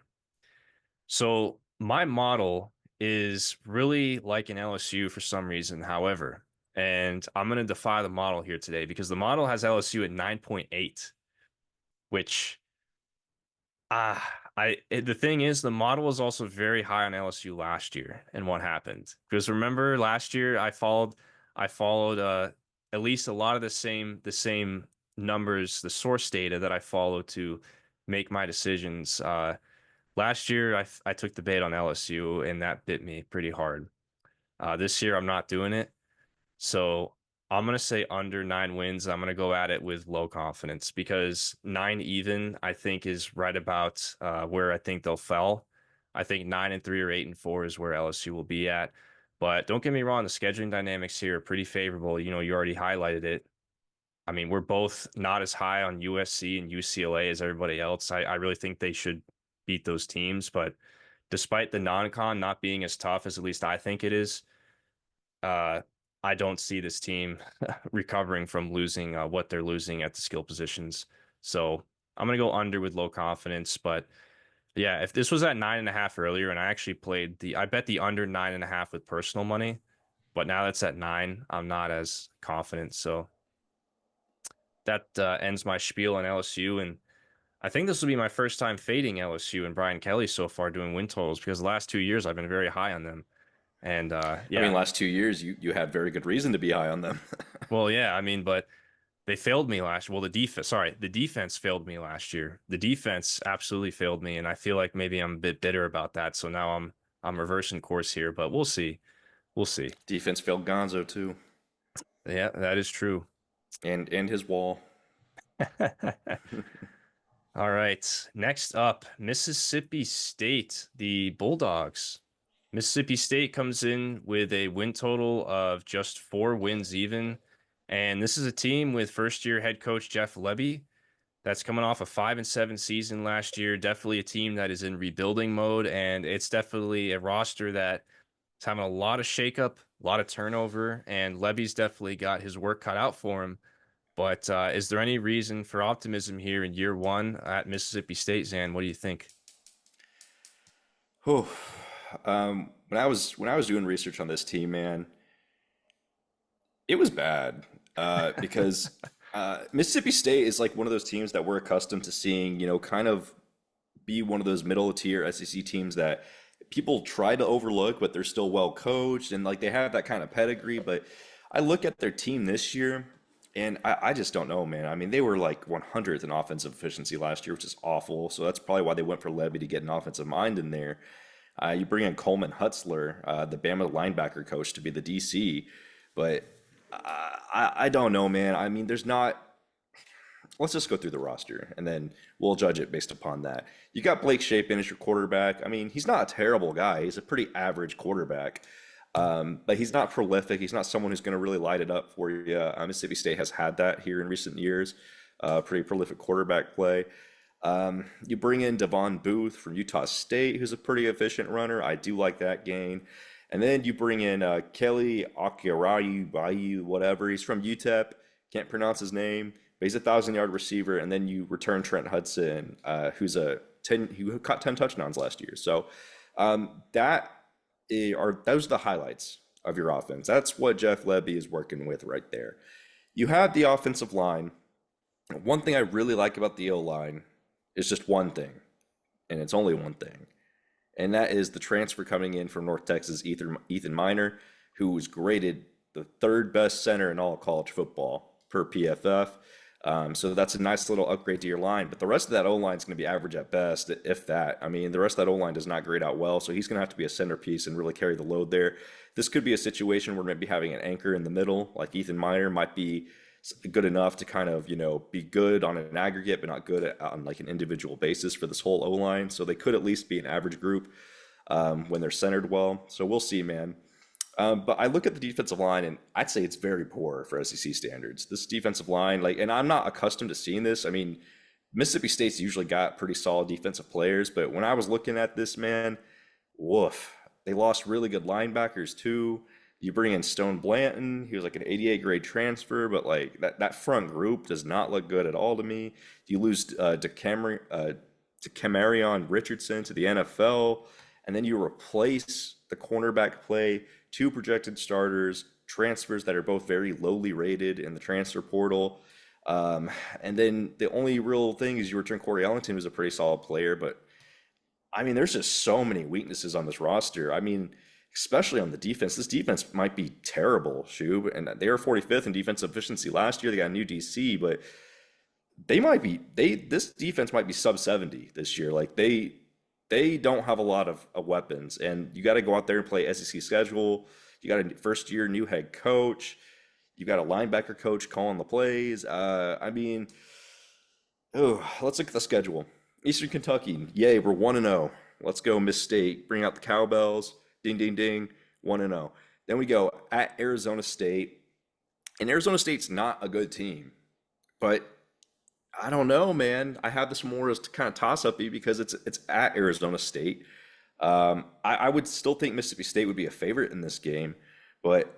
So my model is really like an LSU for some reason, however, and I'm going to defy the model here today because the model has LSU at 9.8, which the thing is the model was also very high on LSU last year and what happened. Because remember last year I followed at least a lot of the same numbers, the source data that I follow to make my decisions. Last year I took the bait on LSU and that bit me pretty hard. This year I'm not doing it. So I'm gonna say under 9 wins. I'm gonna go at it with low confidence because 9 even I think is right about where I think they'll fall. I think 9-3 or 8-4 is where LSU will be at. But don't get me wrong, the scheduling dynamics here are pretty favorable. You know, you already highlighted it. I mean, we're both not as high on USC and UCLA as everybody else. I really think they should beat those teams, but despite the non-con not being as tough as at least I think it is, uh, I don't see this team recovering from losing what they're losing at the skill positions. So I'm gonna go under with low confidence. But yeah, if this was at 9.5 earlier, and I actually I bet the under 9.5 with personal money, but now that's at 9, I'm not as confident. So that ends my spiel on LSU, and I think this will be my first time fading LSU and Brian Kelly so far doing win totals because the last 2 years I've been very high on them. And I mean, yeah, last 2 years you had very good reason to be high on them. well, yeah, I mean, but They failed me last. Well, the defense failed me last year. The defense absolutely failed me, and I feel like maybe I'm a bit bitter about that. So now I'm reversing course here, but we'll see. We'll see. Defense failed Gonzo too, Yeah, that is true. and his wall. All right. Next up, Mississippi State, the Bulldogs. Mississippi State comes in with a win total of just 4 wins even. And this is a team with first year head coach Jeff Lebby that's coming off a 5-7 season last year. Definitely a team that is in rebuilding mode. And it's definitely a roster that is having a lot of shakeup, a lot of turnover. And Lebby's definitely got his work cut out for him. But is there any reason for optimism here in year one at Mississippi State, Zan? What do you think? Oh, when I was doing research on this team, man, it was bad because Mississippi State is like one of those teams that we're accustomed to seeing, kind of be one of those middle tier SEC teams that people try to overlook, but they're still well coached and like they have that kind of pedigree. But I look at their team this year and I just don't know, man. I mean, they were like 100th in offensive efficiency last year, which is awful. So that's probably why they went for Levy to get an offensive mind in there. You bring in Coleman Hutzler, the Bama linebacker coach, to be the DC, but I don't know, man. I mean, there's not. Let's just go through the roster and then we'll judge it based upon that. You got Blake Shapen as your quarterback. I mean, he's not a terrible guy. He's a pretty average quarterback, but he's not prolific. He's not someone who's going to really light it up for you. Mississippi State has had that here in recent years. Pretty prolific quarterback play. You bring in Devon Booth from Utah State, who's a pretty efficient runner. I do like that gain. And then you bring in Kelly Akirayu, Bayu, whatever. He's from UTEP. Can't pronounce his name, but he's a 1,000-yard receiver. And then you return Trent Hudson, who caught 10 touchdowns last year. So those are the highlights of your offense. That's what Jeff Lebby is working with right there. You have the offensive line. One thing I really like about the O line is just one thing, and it's only one thing, and that is the transfer coming in from North Texas, Ethan Miner, who was graded the third best center in all of college football per PFF. So that's a nice little upgrade to your line, but the rest of that O line is going to be average at best, if that. I mean, the rest of that O line does not grade out well, so he's going to have to be a centerpiece and really carry the load there. This could be a situation where maybe having an anchor in the middle, like Ethan Miner, might be good enough to kind of be good on an aggregate but not good on like an individual basis for this whole O-line, so they could at least be an average group when they're centered well. So we'll see, man. But I look at the defensive line and I'd say it's very poor for SEC standards. This defensive line, and I'm not accustomed to seeing this. I mean, Mississippi State's usually got pretty solid defensive players, but when I was looking at this, man, woof, they lost really good linebackers too. You bring in Stone Blanton. He was like an 88 grade transfer, but like that front group does not look good at all to me. You lose to Camarion Richardson to the NFL, and then you replace the cornerback play, two projected starters, transfers that are both very lowly rated in the transfer portal. And then the only real thing is you return Corey Ellington, who's a pretty solid player, but I mean, there's just so many weaknesses on this roster. I mean, especially on the defense. This defense might be terrible, Shub, and they were 45th in defensive efficiency last year. They got a new DC, but this defense might be sub 70 this year. Like they don't have a lot of weapons, and you got to go out there and play SEC schedule. You got a first year new head coach. You got a linebacker coach calling the plays. I mean, let's look at the schedule. Eastern Kentucky, yay, we're 1-0. Let's go, Miss State. Bring out the cowbells. Ding, ding, ding, 1-0. Then we go at Arizona State. And Arizona State's not a good team. But I don't know, man. I have this more as kind of toss-up-y because it's at Arizona State. I would still think Mississippi State would be a favorite in this game. But,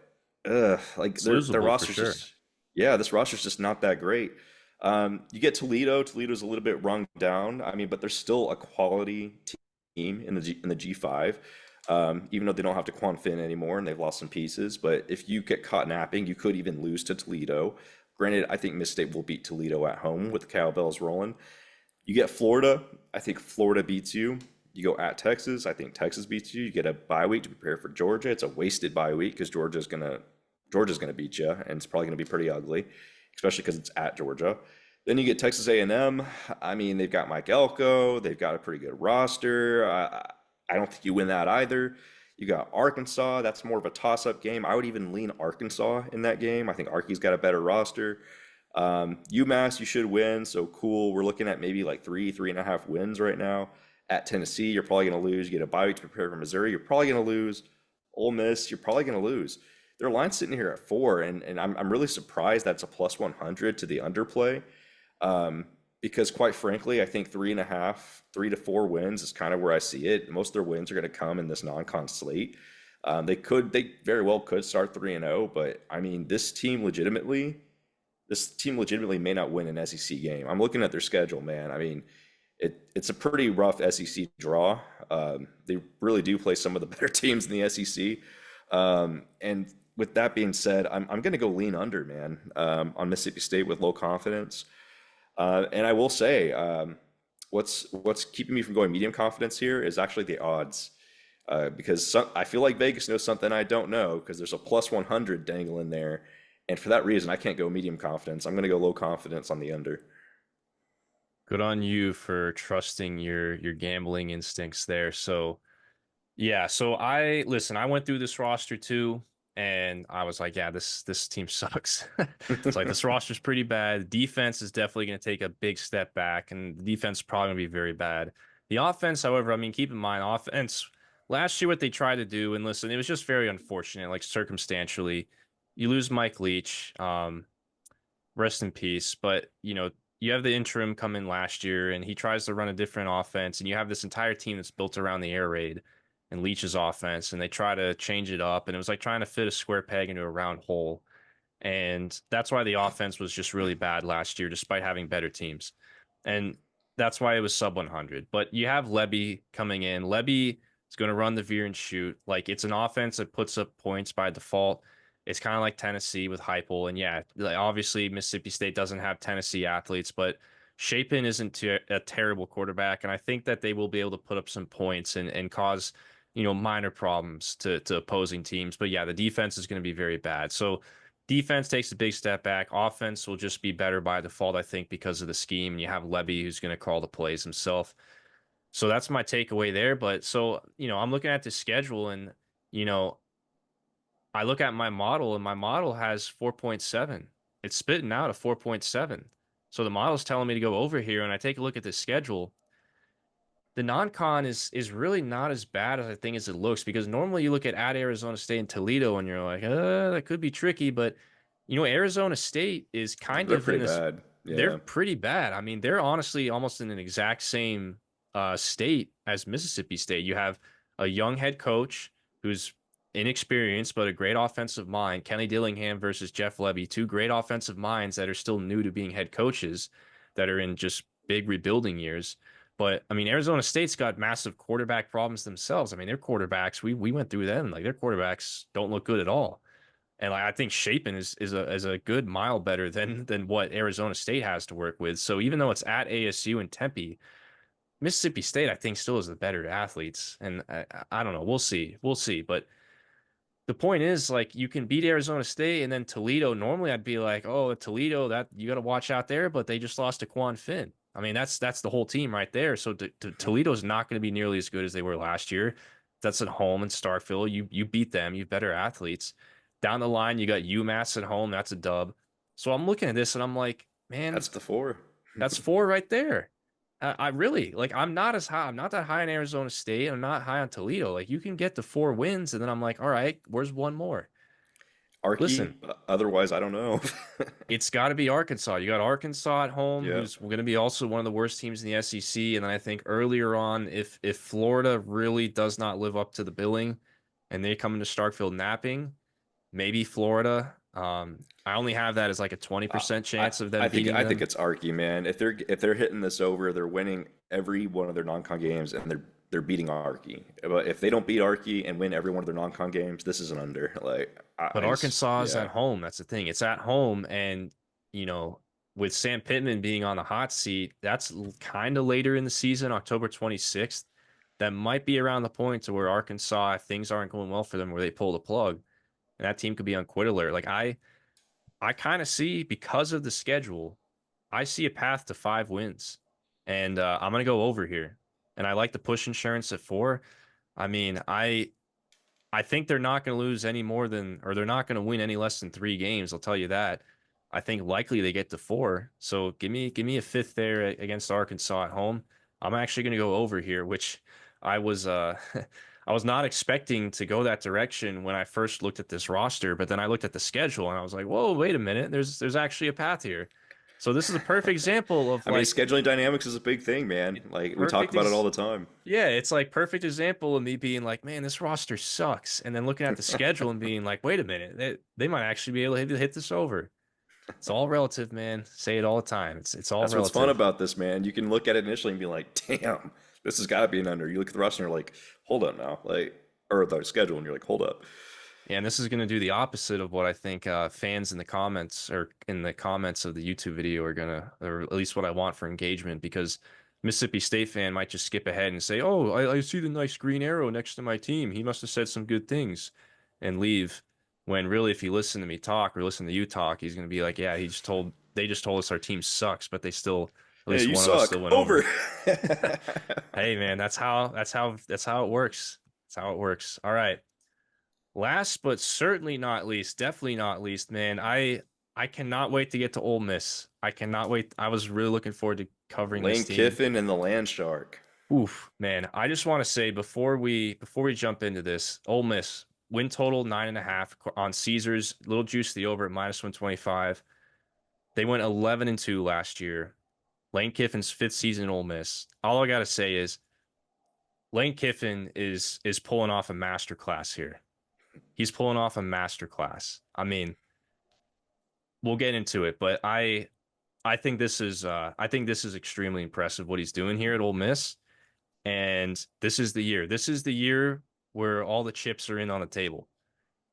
like, It's their losable for roster's sure. just... Yeah, this roster's just not that great. You get Toledo. Toledo's a little bit rung down. I mean, but they're still a quality team in the G5. Even though they don't have to Quan Finn anymore and they've lost some pieces. But if you get caught napping, you could even lose to Toledo. Granted, I think Miss State will beat Toledo at home with the cowbells rolling. You get Florida. I think Florida beats you. You go at Texas. I think Texas beats you. You get a bye week to prepare for Georgia. It's a wasted bye week because Georgia's gonna beat you, and it's probably gonna be pretty ugly. especially because it's at Georgia. Then you get Texas A&M. I mean, they've got Mike Elko. They've got a pretty good roster. I don't think you win that either. You got Arkansas. That's more of a toss-up game. I would even lean Arkansas in that game. I think Arky's got a better roster. UMass, you should win. So cool. We're looking at maybe like 3.5 wins right now. At Tennessee, you're probably going to lose. You get a bye week to prepare for Missouri. You're probably going to lose. Ole Miss, you're probably going to lose. Their line's sitting here at 4, and I'm really surprised that's a plus 100 to the underplay. Um, because quite frankly, I think 3.5, 3 to 4 wins is kind of where I see it. Most of their wins are going to come in this non-con slate. They very well could start 3-0, but I mean, this team legitimately may not win an SEC game. I'm looking at their schedule, man. I mean, it's a pretty rough SEC draw. They really do play some of the better teams in the SEC. And with that being said, I'm going to go lean under, man, on Mississippi State with low confidence. And I will say, what's keeping me from going medium confidence here is actually the odds. Because I feel like Vegas knows something I don't know because there's a plus 100 dangling there. And for that reason, I can't go medium confidence. I'm going to go low confidence on the under. Good on you for trusting your gambling instincts there. So yeah, so I went through this roster too, and I was like, yeah, this team sucks. It's like this roster's pretty bad. The defense is definitely going to take a big step back, and the defense is probably going to be very bad. The offense, however, I mean, keep in mind, offense last year what they tried to do, and listen, it was just very unfortunate, like circumstantially. You lose Mike Leach, rest in peace. But you have the interim come in last year, and he tries to run a different offense, and you have this entire team that's built around the air raid and Leach's offense, and they try to change it up, and it was like trying to fit a square peg into a round hole. And that's why the offense was just really bad last year, despite having better teams. And that's why it was sub 100. But you have Lebby coming in. Lebby is going to run the veer and shoot. Like it's an offense that puts up points by default. It's kind of like Tennessee with Heupel. And yeah, like obviously Mississippi State doesn't have Tennessee athletes, but Shapen isn't a terrible quarterback. And I think that they will be able to put up some points and cause, minor problems to opposing teams. But yeah, the defense is going to be very bad. So defense takes a big step back. Offense will just be better by default, I think, because of the scheme. And you have Lebby who's going to call the plays himself. So that's my takeaway there. But so, I'm looking at the schedule and, you know, I look at my model and my model has 4.7. It's spitting out a 4.7. So the model's telling me to go over here. And I take a look at the schedule. The non-con is really not as bad as I think as it looks because normally you look at Arizona State and Toledo and you're like, that could be tricky. But Arizona State is kind They're of in pretty this. bad. They're Yeah. pretty bad. I mean, they're honestly almost in an exact same state as Mississippi State. You have a young head coach who's inexperienced but a great offensive mind. Kenny Dillingham versus Jeff Lebby, two great offensive minds that are still new to being head coaches that are in just big rebuilding years. But I mean, Arizona State's got massive quarterback problems themselves. I mean, their quarterbacks, we went through them. Like their quarterbacks don't look good at all. And like I think Shapen is a good mile better than what Arizona State has to work with. So even though it's at ASU and Tempe, Mississippi State I think still is the better athletes. And I don't know. We'll see. We'll see. But the point is, like, you can beat Arizona State and then Toledo. Normally, I'd be like, oh, Toledo, that you got to watch out there, but they just lost to Quan Finn. I mean, that's the whole team right there. So Toledo's not going to be nearly as good as they were last year. That's at home in Starkville. You beat them. You have better athletes. Down the line, you got UMass at home. That's a dub. So I'm looking at this and I'm like, man, That's the 4. that's four right there. I really like. I'm not as high. I'm not that high in Arizona State. I'm not high on Toledo. Like you can get to 4 wins, and then I'm like, all right, where's one more? Arky, Listen, otherwise, I don't know. it's got to be Arkansas. You got Arkansas at home, Yeah. who's going to be also one of the worst teams in the SEC. And then I think earlier on, if Florida really does not live up to the billing, and they come into Starkville napping, maybe Florida. I only have that as like a I, 20% I chance of them I think beating I think them. it's Arky, man. If they're hitting this over, they're winning every one of their non-con games, and they're beating Arky. But if they don't beat Arky and win every one of their non-con games, this is an under. Like But I just Arkansas is yeah. at home. That's the thing. It's at home, and you know, with Sam Pittman being on the hot seat, that's kind of later in the season, October 26th. That might be around the point to where Arkansas, if things aren't going well for them, where they pull the plug, and that team could be on quit alert. Like I kind of see because of the schedule, I see a path to 5 wins, and I'm gonna go over here. And I like the push insurance at 4. I mean, I think they're not going to lose any more than, or they're not going to win any less than 3 games. I'll tell you that. I think likely they get to 4. So give me a fifth there against Arkansas at home. I'm actually going to go over here, which I was I was not expecting to go that direction when I first looked at this roster, but then I looked at the schedule and I was like, whoa, wait a minute. There's actually a path here. So this is a perfect example of I mean, like scheduling dynamics is a big thing, man. Like we talk perfect about it all ex the time. yeah, it's like perfect example of me being like, man, this roster sucks. And then looking at the schedule and being like, wait a minute, they might actually be able to hit this over. It's all relative, man. Say it all the time. It's all That's what's fun relative. about this, man. You can look at it initially and be like, "Damn, this has got to be an under." You look at the roster and you're like, "Hold up now," like, or the schedule, and you're like, "Hold up." Yeah, and this is going to do the opposite of what I think fans in the comments or in the comments of the YouTube video are gonna, or at least what I want for engagement, because Mississippi State fan might just skip ahead and say, "Oh, I see the nice green arrow next to my team. He must have said some good things," and leave. When really, if you listen to me talk or listen to you talk, he's going to be like, "Yeah, they just told us our team sucks, but they still, at Yeah, least you one of us suck. still went Over. over." Hey, man, that's how it works. That's how it works. All right. Last but certainly not least, definitely not least, man. I cannot wait to get to Ole Miss. I cannot wait. I was really looking forward to covering this Lane team. Kiffin and the Land Shark. Oof, man. I just want to say before we jump into this, Ole Miss win total 9.5 on Caesars. Little juice the over at -125. They went 11-2 last year. Lane Kiffin's fifth season in Ole Miss. All I gotta say is Lane Kiffin is pulling off a master class here. He's pulling off a master class. I mean, we'll get into it, but I think this is extremely impressive what he's doing here at Ole Miss. And this is the year. This is the year where all the chips are in on the table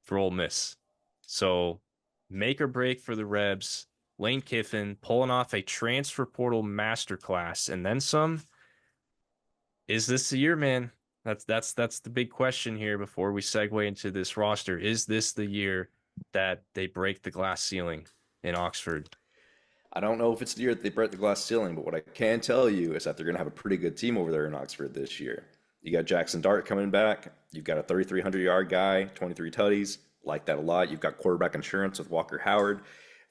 for Ole Miss. So make or break for the Rebs. Lane Kiffin pulling off a transfer portal masterclass and then some. Is this the year, man? That's the big question here before we segue into this roster. Is this the year that they break the glass ceiling in Oxford? I don't know if it's the year that they break the glass ceiling, but what I can tell you is that they're going to have a pretty good team over there in Oxford this year. You got Jackson Dart coming back. You've got a 3,300-yard guy, 23 tutties. Like that a lot. You've got quarterback insurance with Walker Howard.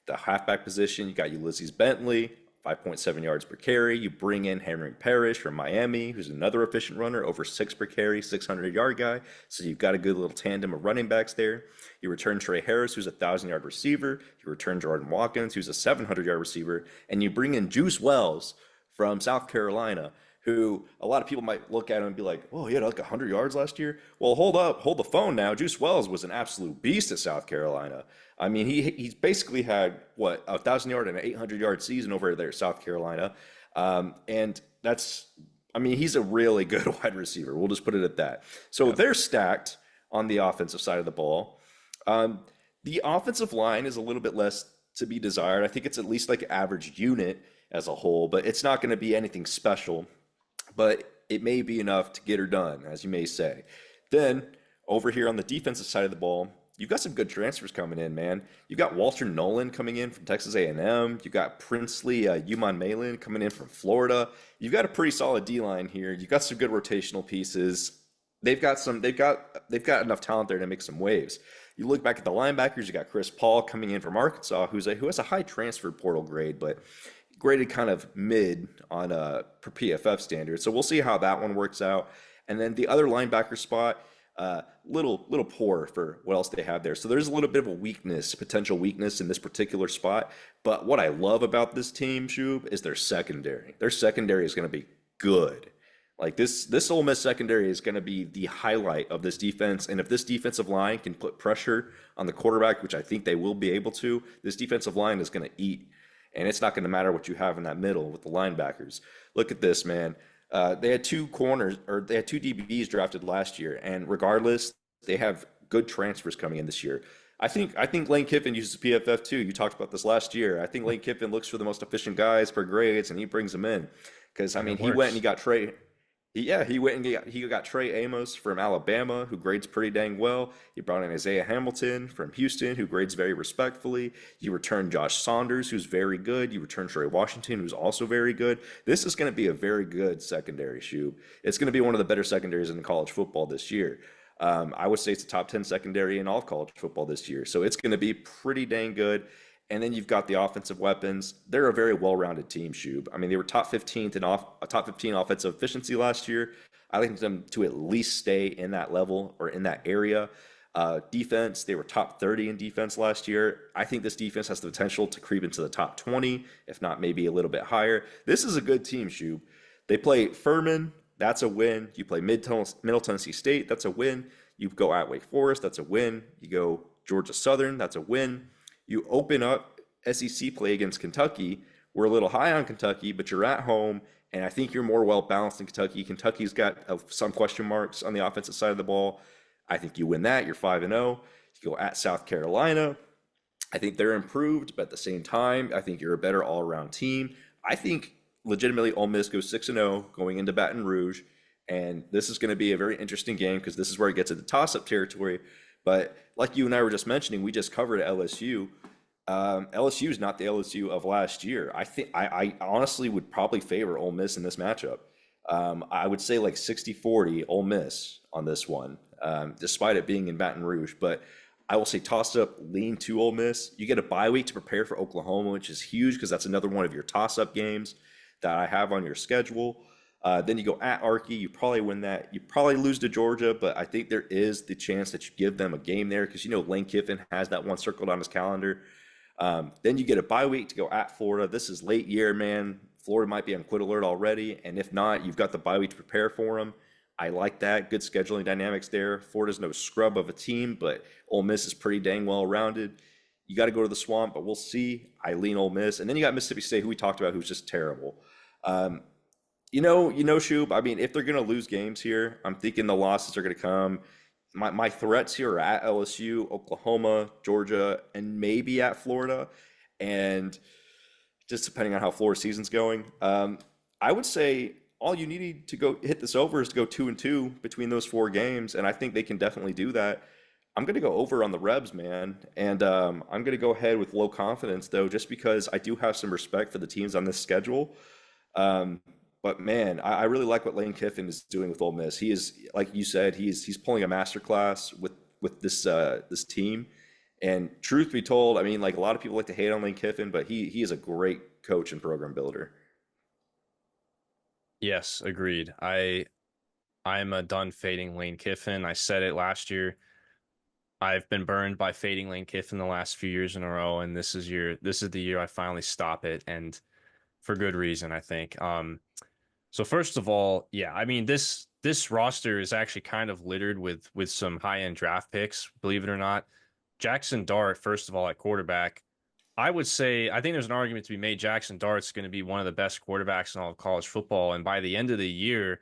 The halfback position, you got Ulysses Bentley, 5.7 yards per carry. You bring in Henry Parrish from Miami, who's another efficient runner, over 6 per carry, 600-yard guy. So you've got a good little tandem of running backs there. You return Trey Harris, who's a 1,000-yard receiver. You return Jordan Watkins, who's a 700-yard receiver. And you bring in Juice Wells from South Carolina, who a lot of people might look at him and be like, "Oh, he had like 100 yards last year." Well, hold up, hold the phone now. Juice Wells was an absolute beast at South Carolina. I mean, he's basically had what, 1,000-yard and an 800-yard season over there at South Carolina, and that's, I mean, he's a really good wide receiver. We'll just put it at that. So Yep. they're stacked on the offensive side of the ball. Um, the offensive line is a little bit less to be desired. I think it's at least like average unit as a whole, but it's not going to be anything special. But it may be enough to get her done, as you may say. Then over here on the defensive side of the ball, you've got some good transfers coming in, man. You got Walter Nolan coming in from Texas A&M. You got Princely Uman Malin coming in from Florida. You've got a pretty solid D line here. You've got some good rotational pieces. They've got enough talent there to make some waves. You look back at the linebackers. You got Chris Paul coming in from Arkansas, who has a high transfer portal grade, but graded kind of mid on per PFF standards. So we'll see how that one works out. And then the other linebacker spot, little poor for what else they have there. So there's a little bit of a weakness, potential weakness in this particular spot. But what I love about this team, Shub, is their secondary. Their secondary is going to be good. Like this Ole Miss secondary is going to be the highlight of this defense. And if this defensive line can put pressure on the quarterback, which I think they will be able to, this defensive line is going to eat. And it's not going to matter what you have in that middle with the linebackers. Look at this, man. They had two corners, or they had two DBs drafted last year, and regardless, they have good transfers coming in this year. I think Lane Kiffin uses PFF too. You talked about this last year. I think Lane Kiffin looks for the most efficient guys per grades, and he brings them in. Because I And mean, it he went and he works. got Trey. Yeah, he went and he got Trey Amos from Alabama, who grades pretty dang well. He brought in Isaiah Hamilton from Houston, who grades very respectfully. You return Josh Saunders, who's very good. You return Trey Washington, who's also very good. This is going to be a very good secondary, Shub. It's going to be one of the better secondaries in college football this year. I would say it's a top 10 secondary in all of college football this year. So it's going to be pretty dang good. And then you've got the offensive weapons. They're a very well-rounded team, Shub. I mean, they were top 15th in top 15 offensive efficiency last year. I think them to at least stay in that level or in that area. Defense, they were top 30 in defense last year. I think this defense has the potential to creep into the top 20, if not maybe a little bit higher. This is a good team, Shub. They play Furman, that's a win. You play Middle Tennessee State, that's a win. You go at Wake Forest, that's a win. You go Georgia Southern, that's a win. You open up SEC play against Kentucky. We're a little high on Kentucky, but you're at home, and I think you're more well balanced than Kentucky. Kentucky's got some question marks on the offensive side of the ball. I think you win that. You're 5-0. You go at South Carolina. I think they're improved, but at the same time, I think you're a better all-around team. I think legitimately Ole Miss goes 6-0 going into Baton Rouge, and this is going to be a very interesting game because this is where it gets into toss-up territory. But like you and I were just mentioning, we just covered LSU. LSU is not the LSU of last year. I honestly would probably favor Ole Miss in this matchup. I would say like 60-40 Ole Miss on this one, despite it being in Baton Rouge. But I will say toss up, lean to Ole Miss. You get a bye week to prepare for Oklahoma, which is huge because that's another one of your toss up games that I have on your schedule. Then you go at Arky. You probably win that. You probably lose to Georgia, but I think there is the chance that you give them a game there because Lane Kiffin has that one circled on his calendar. Then you get a bye week to go at Florida. This is late year, man. Florida might be on quit alert already, and if not, you've got the bye week to prepare for them. I like that. Good scheduling dynamics there. Florida's no scrub of a team, but Ole Miss is pretty dang well rounded. You got to go to the swamp, but we'll see. I lean Ole Miss, and then you got Mississippi State, who we talked about, who's just terrible. Shub. I mean, if they're going to lose games here, I'm thinking the losses are going to come. My threats here are at LSU, Oklahoma, Georgia, and maybe at Florida. And just depending on how Florida season's going, I would say all you need to go hit this over is to go 2-2 between those four games, and I think they can definitely do that. I'm going to go over on the Rebs, man, and I'm going to go ahead with low confidence though, just because I do have some respect for the teams on this schedule. Um, but man, I really like what Lane Kiffin is doing with Ole Miss. He is, like you said, he's pulling a masterclass with this team. And truth be told, I mean, like a lot of people like to hate on Lane Kiffin, but he is a great coach and program builder. Yes, agreed. I'm done fading Lane Kiffin. I said it last year. I've been burned by fading Lane Kiffin the last few years in a row, and this is the year I finally stop it, and for good reason, I think. So first of all, yeah, I mean this roster is actually kind of littered with some high-end draft picks, believe it or not. Jackson Dart, first of all, at quarterback, I would say I think there's an argument to be made. Jackson Dart's going to be one of the best quarterbacks in all of college football, and by the end of the year,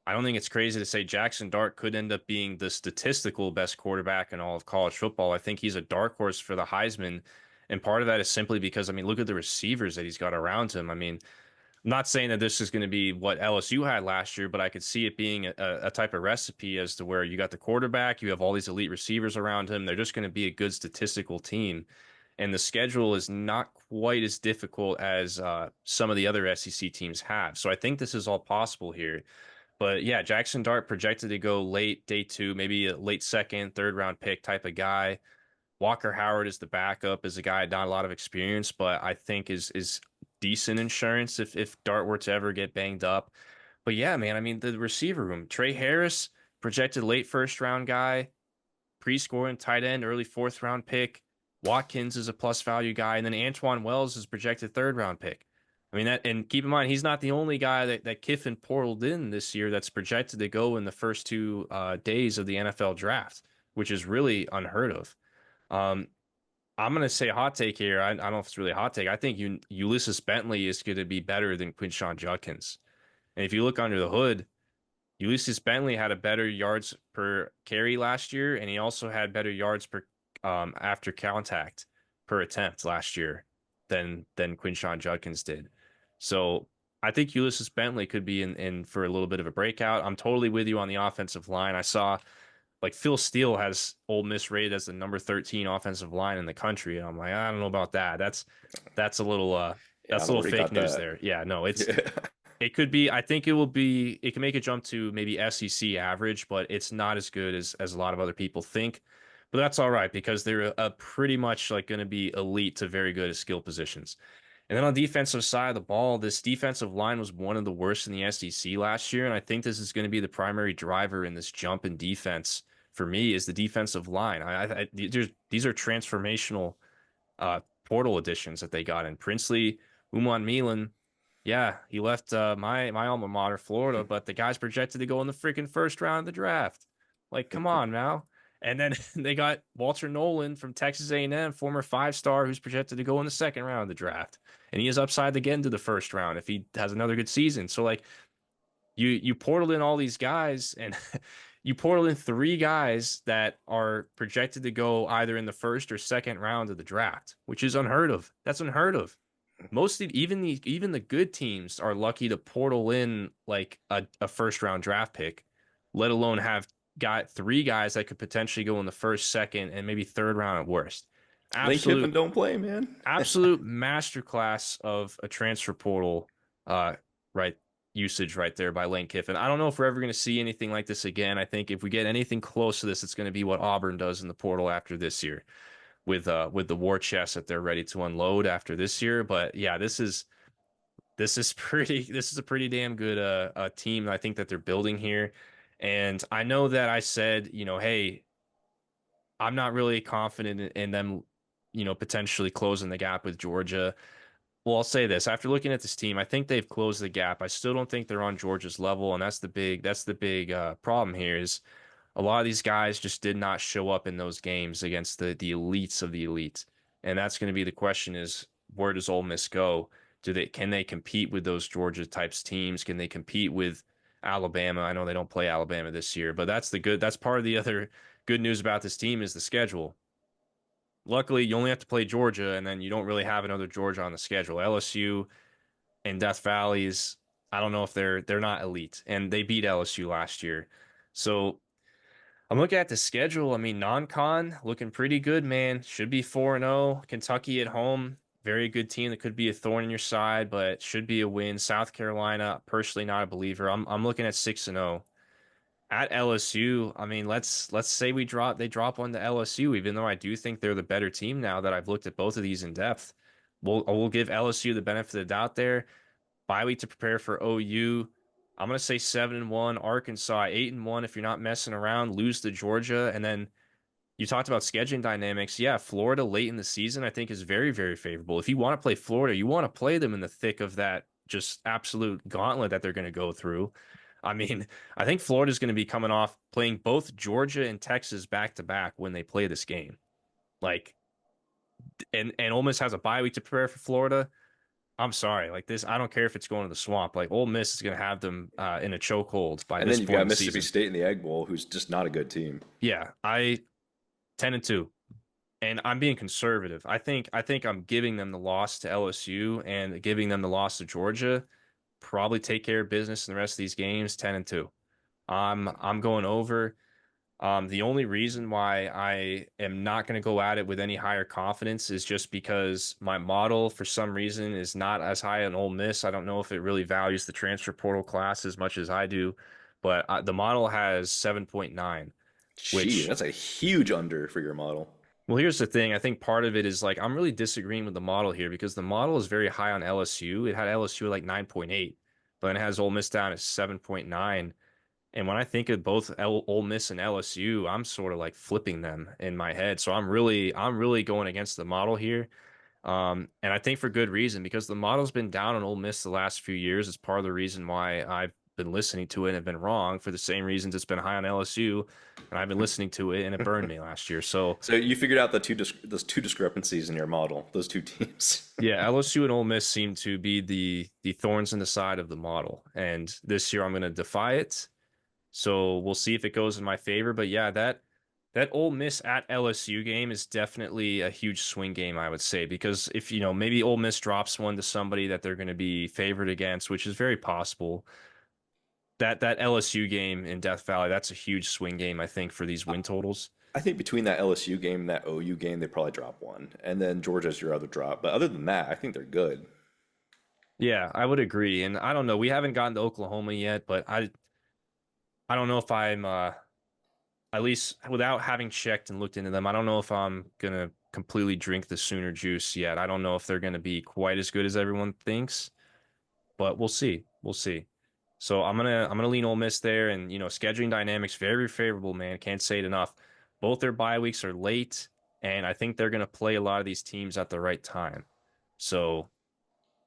I don't think it's crazy to say Jackson Dart could end up being the statistical best quarterback in all of college football. I think he's a dark horse for the Heisman, and part of that is simply because I mean, look at the receivers that he's got around him. I mean, I'm not saying that this is going to be what LSU had last year, but I could see it being a type of recipe as to where you got the quarterback, you have all these elite receivers around him. They're just going to be a good statistical team. And the schedule is not quite as difficult as some of the other SEC teams have. So I think this is all possible here. But yeah, Jackson Dart projected to go late day two, maybe a late second, third round pick type of guy. Walker Howard is the backup, is a guy not a lot of experience, but I think is decent insurance if Dart were to ever get banged up. But yeah, man, I mean the receiver room, Trey Harris, projected late first round guy, pre-scoring tight end, early fourth round pick. Watkins is a plus value guy, and then Antoine Wells is projected third round pick. I mean that, and keep in mind he's not the only guy that Kiffin portaled in this year that's projected to go in the first two days of the NFL draft, which is really unheard of. Um, I'm gonna say a hot take here. I don't know if it's really a hot take. I think Ulysses Bentley is going to be better than Quinshawn Judkins. And if you look under the hood, Ulysses Bentley had a better yards per carry last year, and he also had better yards per after contact per attempt last year than Quinshawn Judkins did. So I think Ulysses Bentley could be in for a little bit of a breakout. I'm totally with you on the offensive line. I saw like Phil Steele has Ole Miss rated as the number 13 offensive line in the country, and I'm like, I don't know about that. That's a little Yeah, I that's a don't know little where he fake got news that. there. Yeah, no, it's Yeah. it could be. I think it will be. It can make a jump to maybe SEC average, but it's not as good as a lot of other people think. But that's all right because they're pretty much like going to be elite to very good at skill positions. And then on the defensive side of the ball, this defensive line was one of the worst in the SEC last year, and I think this is going to be the primary driver in this jump in defense for me is the defensive line. These are transformational portal additions that they got in. Princely Uman Milan, yeah, he left my alma mater, Florida, but the guy's projected to go in the freaking first round of the draft. Like, come on now. And then they got Walter Nolan from Texas A&M, former five-star, who's projected to go in the second round of the draft, and he is upside to get into the first round if he has another good season. So like you portaled in all these guys and you portaled in three guys that are projected to go either in the first or second round of the draft, which is unheard of. That's unheard of. Even the good teams are lucky to portal in like a first round draft pick, let alone have got three guys that could potentially go in the first, second, and maybe third round at worst. Lane Kiffin Absolute don't play, man. absolute masterclass of a transfer portal uh right usage right there by Lane Kiffin. I don't know if we're ever going to see anything like this again. I think if we get anything close to this, it's going to be what Auburn does in the portal after this year with the war chest that they're ready to unload after this year. But yeah, this is pretty this is a pretty damn good team I think that they're building here. And I know that I said, hey, I'm not really confident in them, potentially closing the gap with Georgia. Well, I'll say this. After looking at this team, I think they've closed the gap. I still don't think they're on Georgia's level, and that's the big problem here is a lot of these guys just did not show up in those games against the elites of the elite. And that's going to be the question is where does Ole Miss go? Can they compete with those Georgia types teams? Can they compete with Alabama? I know they don't play Alabama this year, but that's part of the other good news about this team is the schedule. Luckily, you only have to play Georgia, and then you don't really have another Georgia on the schedule. LSU and Death Valley's, I don't know if they're not elite, and they beat LSU last year. So I'm looking at the schedule. I mean, non-con looking pretty good, man. Should be 4-0. Kentucky at home, very good team that could be a thorn in your side, but should be a win. South Carolina, personally not a believer. I'm looking at 6-0. At LSU, I mean, let's say they drop one to LSU, even though I do think they're the better team now that I've looked at both of these in depth. We'll give LSU the benefit of the doubt there. Bye week to prepare for OU. I'm gonna say 7-1. Arkansas 8-1. If you're not messing around, lose to Georgia, and then you talked about scheduling dynamics. Yeah, Florida late in the season I think is very very favorable. If you want to play Florida, you want to play them in the thick of that just absolute gauntlet that they're going to go through. I mean, I think Florida's going to be coming off playing both Georgia and Texas back to back when they play this game. Like, and Ole Miss has a bye week to prepare for Florida. I'm sorry, like this, I don't care if it's going to the swamp. Like Ole Miss is going to have them in a chokehold by And this then you've point got in the Mississippi season. State in the Egg Bowl, who's just not a good team. Yeah, I 10-2, and I'm being conservative. I think I'm giving them the loss to LSU and giving them the loss to Georgia. Probably take care of business in the rest of these games. 10-2. I'm going over. The only reason why I am not going to go at it with any higher confidence is just because my model, for some reason, is not as high on Ole Miss. I don't know if it really values the transfer portal class as much as I do, but the model has 7.9, Gee, which, that's a huge under for your model. well, here's the thing. I think part of it is like I'm really disagreeing with the model here because the model is very high on LSU. It had LSU at like 9.8, but then it has Ole Miss down at 7.9. And when I think of both Ole Miss and LSU, I'm sort of like flipping them in my head. So I'm really going against the model here. And I think for good reason because the model's been down on Ole Miss the last few years. It's part of the reason why I've been listening to it and have been wrong for the same reasons it's been high on LSU, and I've been listening to it and it burned me last year. So So you figured out those two discrepancies in your model, those two teams. yeah, LSU and Ole Miss seem to be the thorns in the side of the model, and this year I'm going to defy it. So we'll see if it goes in my favor. But yeah, That Ole Miss at LSU game is definitely a huge swing game, I would say, because if, maybe Ole Miss drops one to somebody that they're going to be favored against, which is very possible. That LSU game in Death Valley, that's a huge swing game, I think, for these win totals. I think between that LSU game and that OU game, they probably drop one, and then Georgia's your other drop. But other than that, I think they're good. Yeah, I would agree. And I don't know, we haven't gotten to Oklahoma yet, but I don't know if I'm at least without having checked and looked into them, I don't know if I'm gonna completely drink the Sooner juice yet. I don't know if they're gonna be quite as good as everyone thinks, but we'll see. We'll see. So I'm gonna lean Ole Miss there, and scheduling dynamics very favorable, man. Can't say it enough. Both their bye weeks are late, and I think they're gonna play a lot of these teams at the right time. So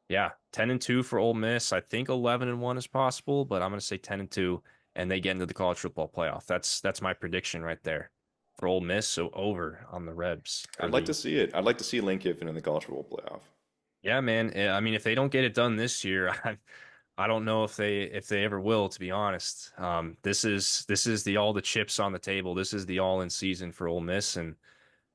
yeah, 10-2 for Ole Miss. I think 11-1 is possible, but I'm gonna say 10-2, and they get into the college football playoff. That's my prediction right there for Ole Miss. So over on the Rebs I'd for like to the see it. I'd like to see Lane Kiffin in the college football playoff. yeah, man. I mean, if they don't get it done this year, I don't know if they ever will, to be honest. This is the all the chips on the table. This is the all in season for Ole Miss, and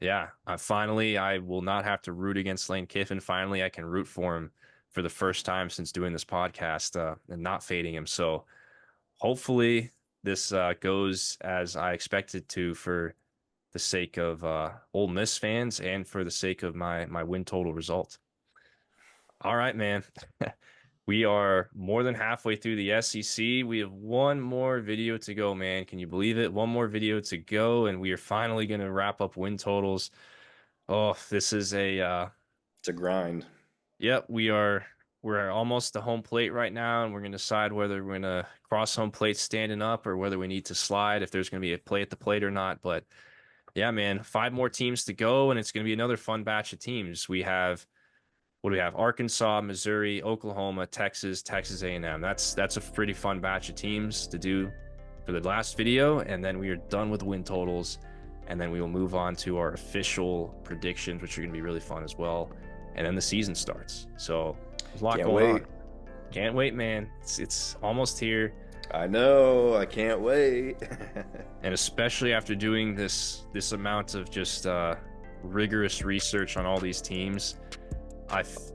yeah, finally I will not have to root against Lane Kiffin. Finally, I can root for him for the first time since doing this podcast and not fading him. So hopefully this goes as I expected to for the sake of Ole Miss fans and for the sake of my win total result. All right, man. We are more than halfway through the SEC. We have one more video to go, man. Can you believe it? One more video to go, and we are finally going to wrap up win totals. Oh, this is It's a grind. yep, we're almost to home plate right now, and we're going to decide whether we're going to cross home plate standing up or whether we need to slide, if there's going to be a play at the plate or not. But yeah, man, five more teams to go, and it's going to be another fun batch of teams. We have what do we have? Arkansas, Missouri, Oklahoma, Texas, Texas A&M. That's a pretty fun batch of teams to do for the last video, and then we are done with win totals, and then we will move on to our official predictions, which are going to be really fun as well. And then the season starts. So there's a lot Can't going wait. on. Can't wait, man. It's almost here, I know. I can't wait. and especially after doing this amount of just rigorous research on all these teams.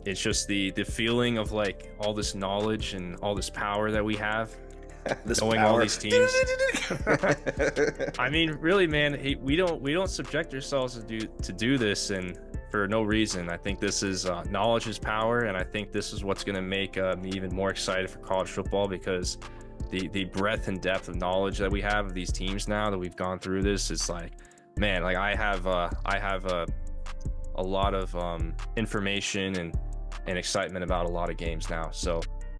It's just the feeling of like all this knowledge and all this power that we have, This knowing all power. these teams. I mean, really, man, we don't subject ourselves to do this and for no reason. I think this is knowledge is power, and I think this is what's going to make me even more excited for college football, because the breadth and depth of knowledge that we have of these teams now that we've gone through this is like, man, like I have a lot of information and excitement about a lot of games now. So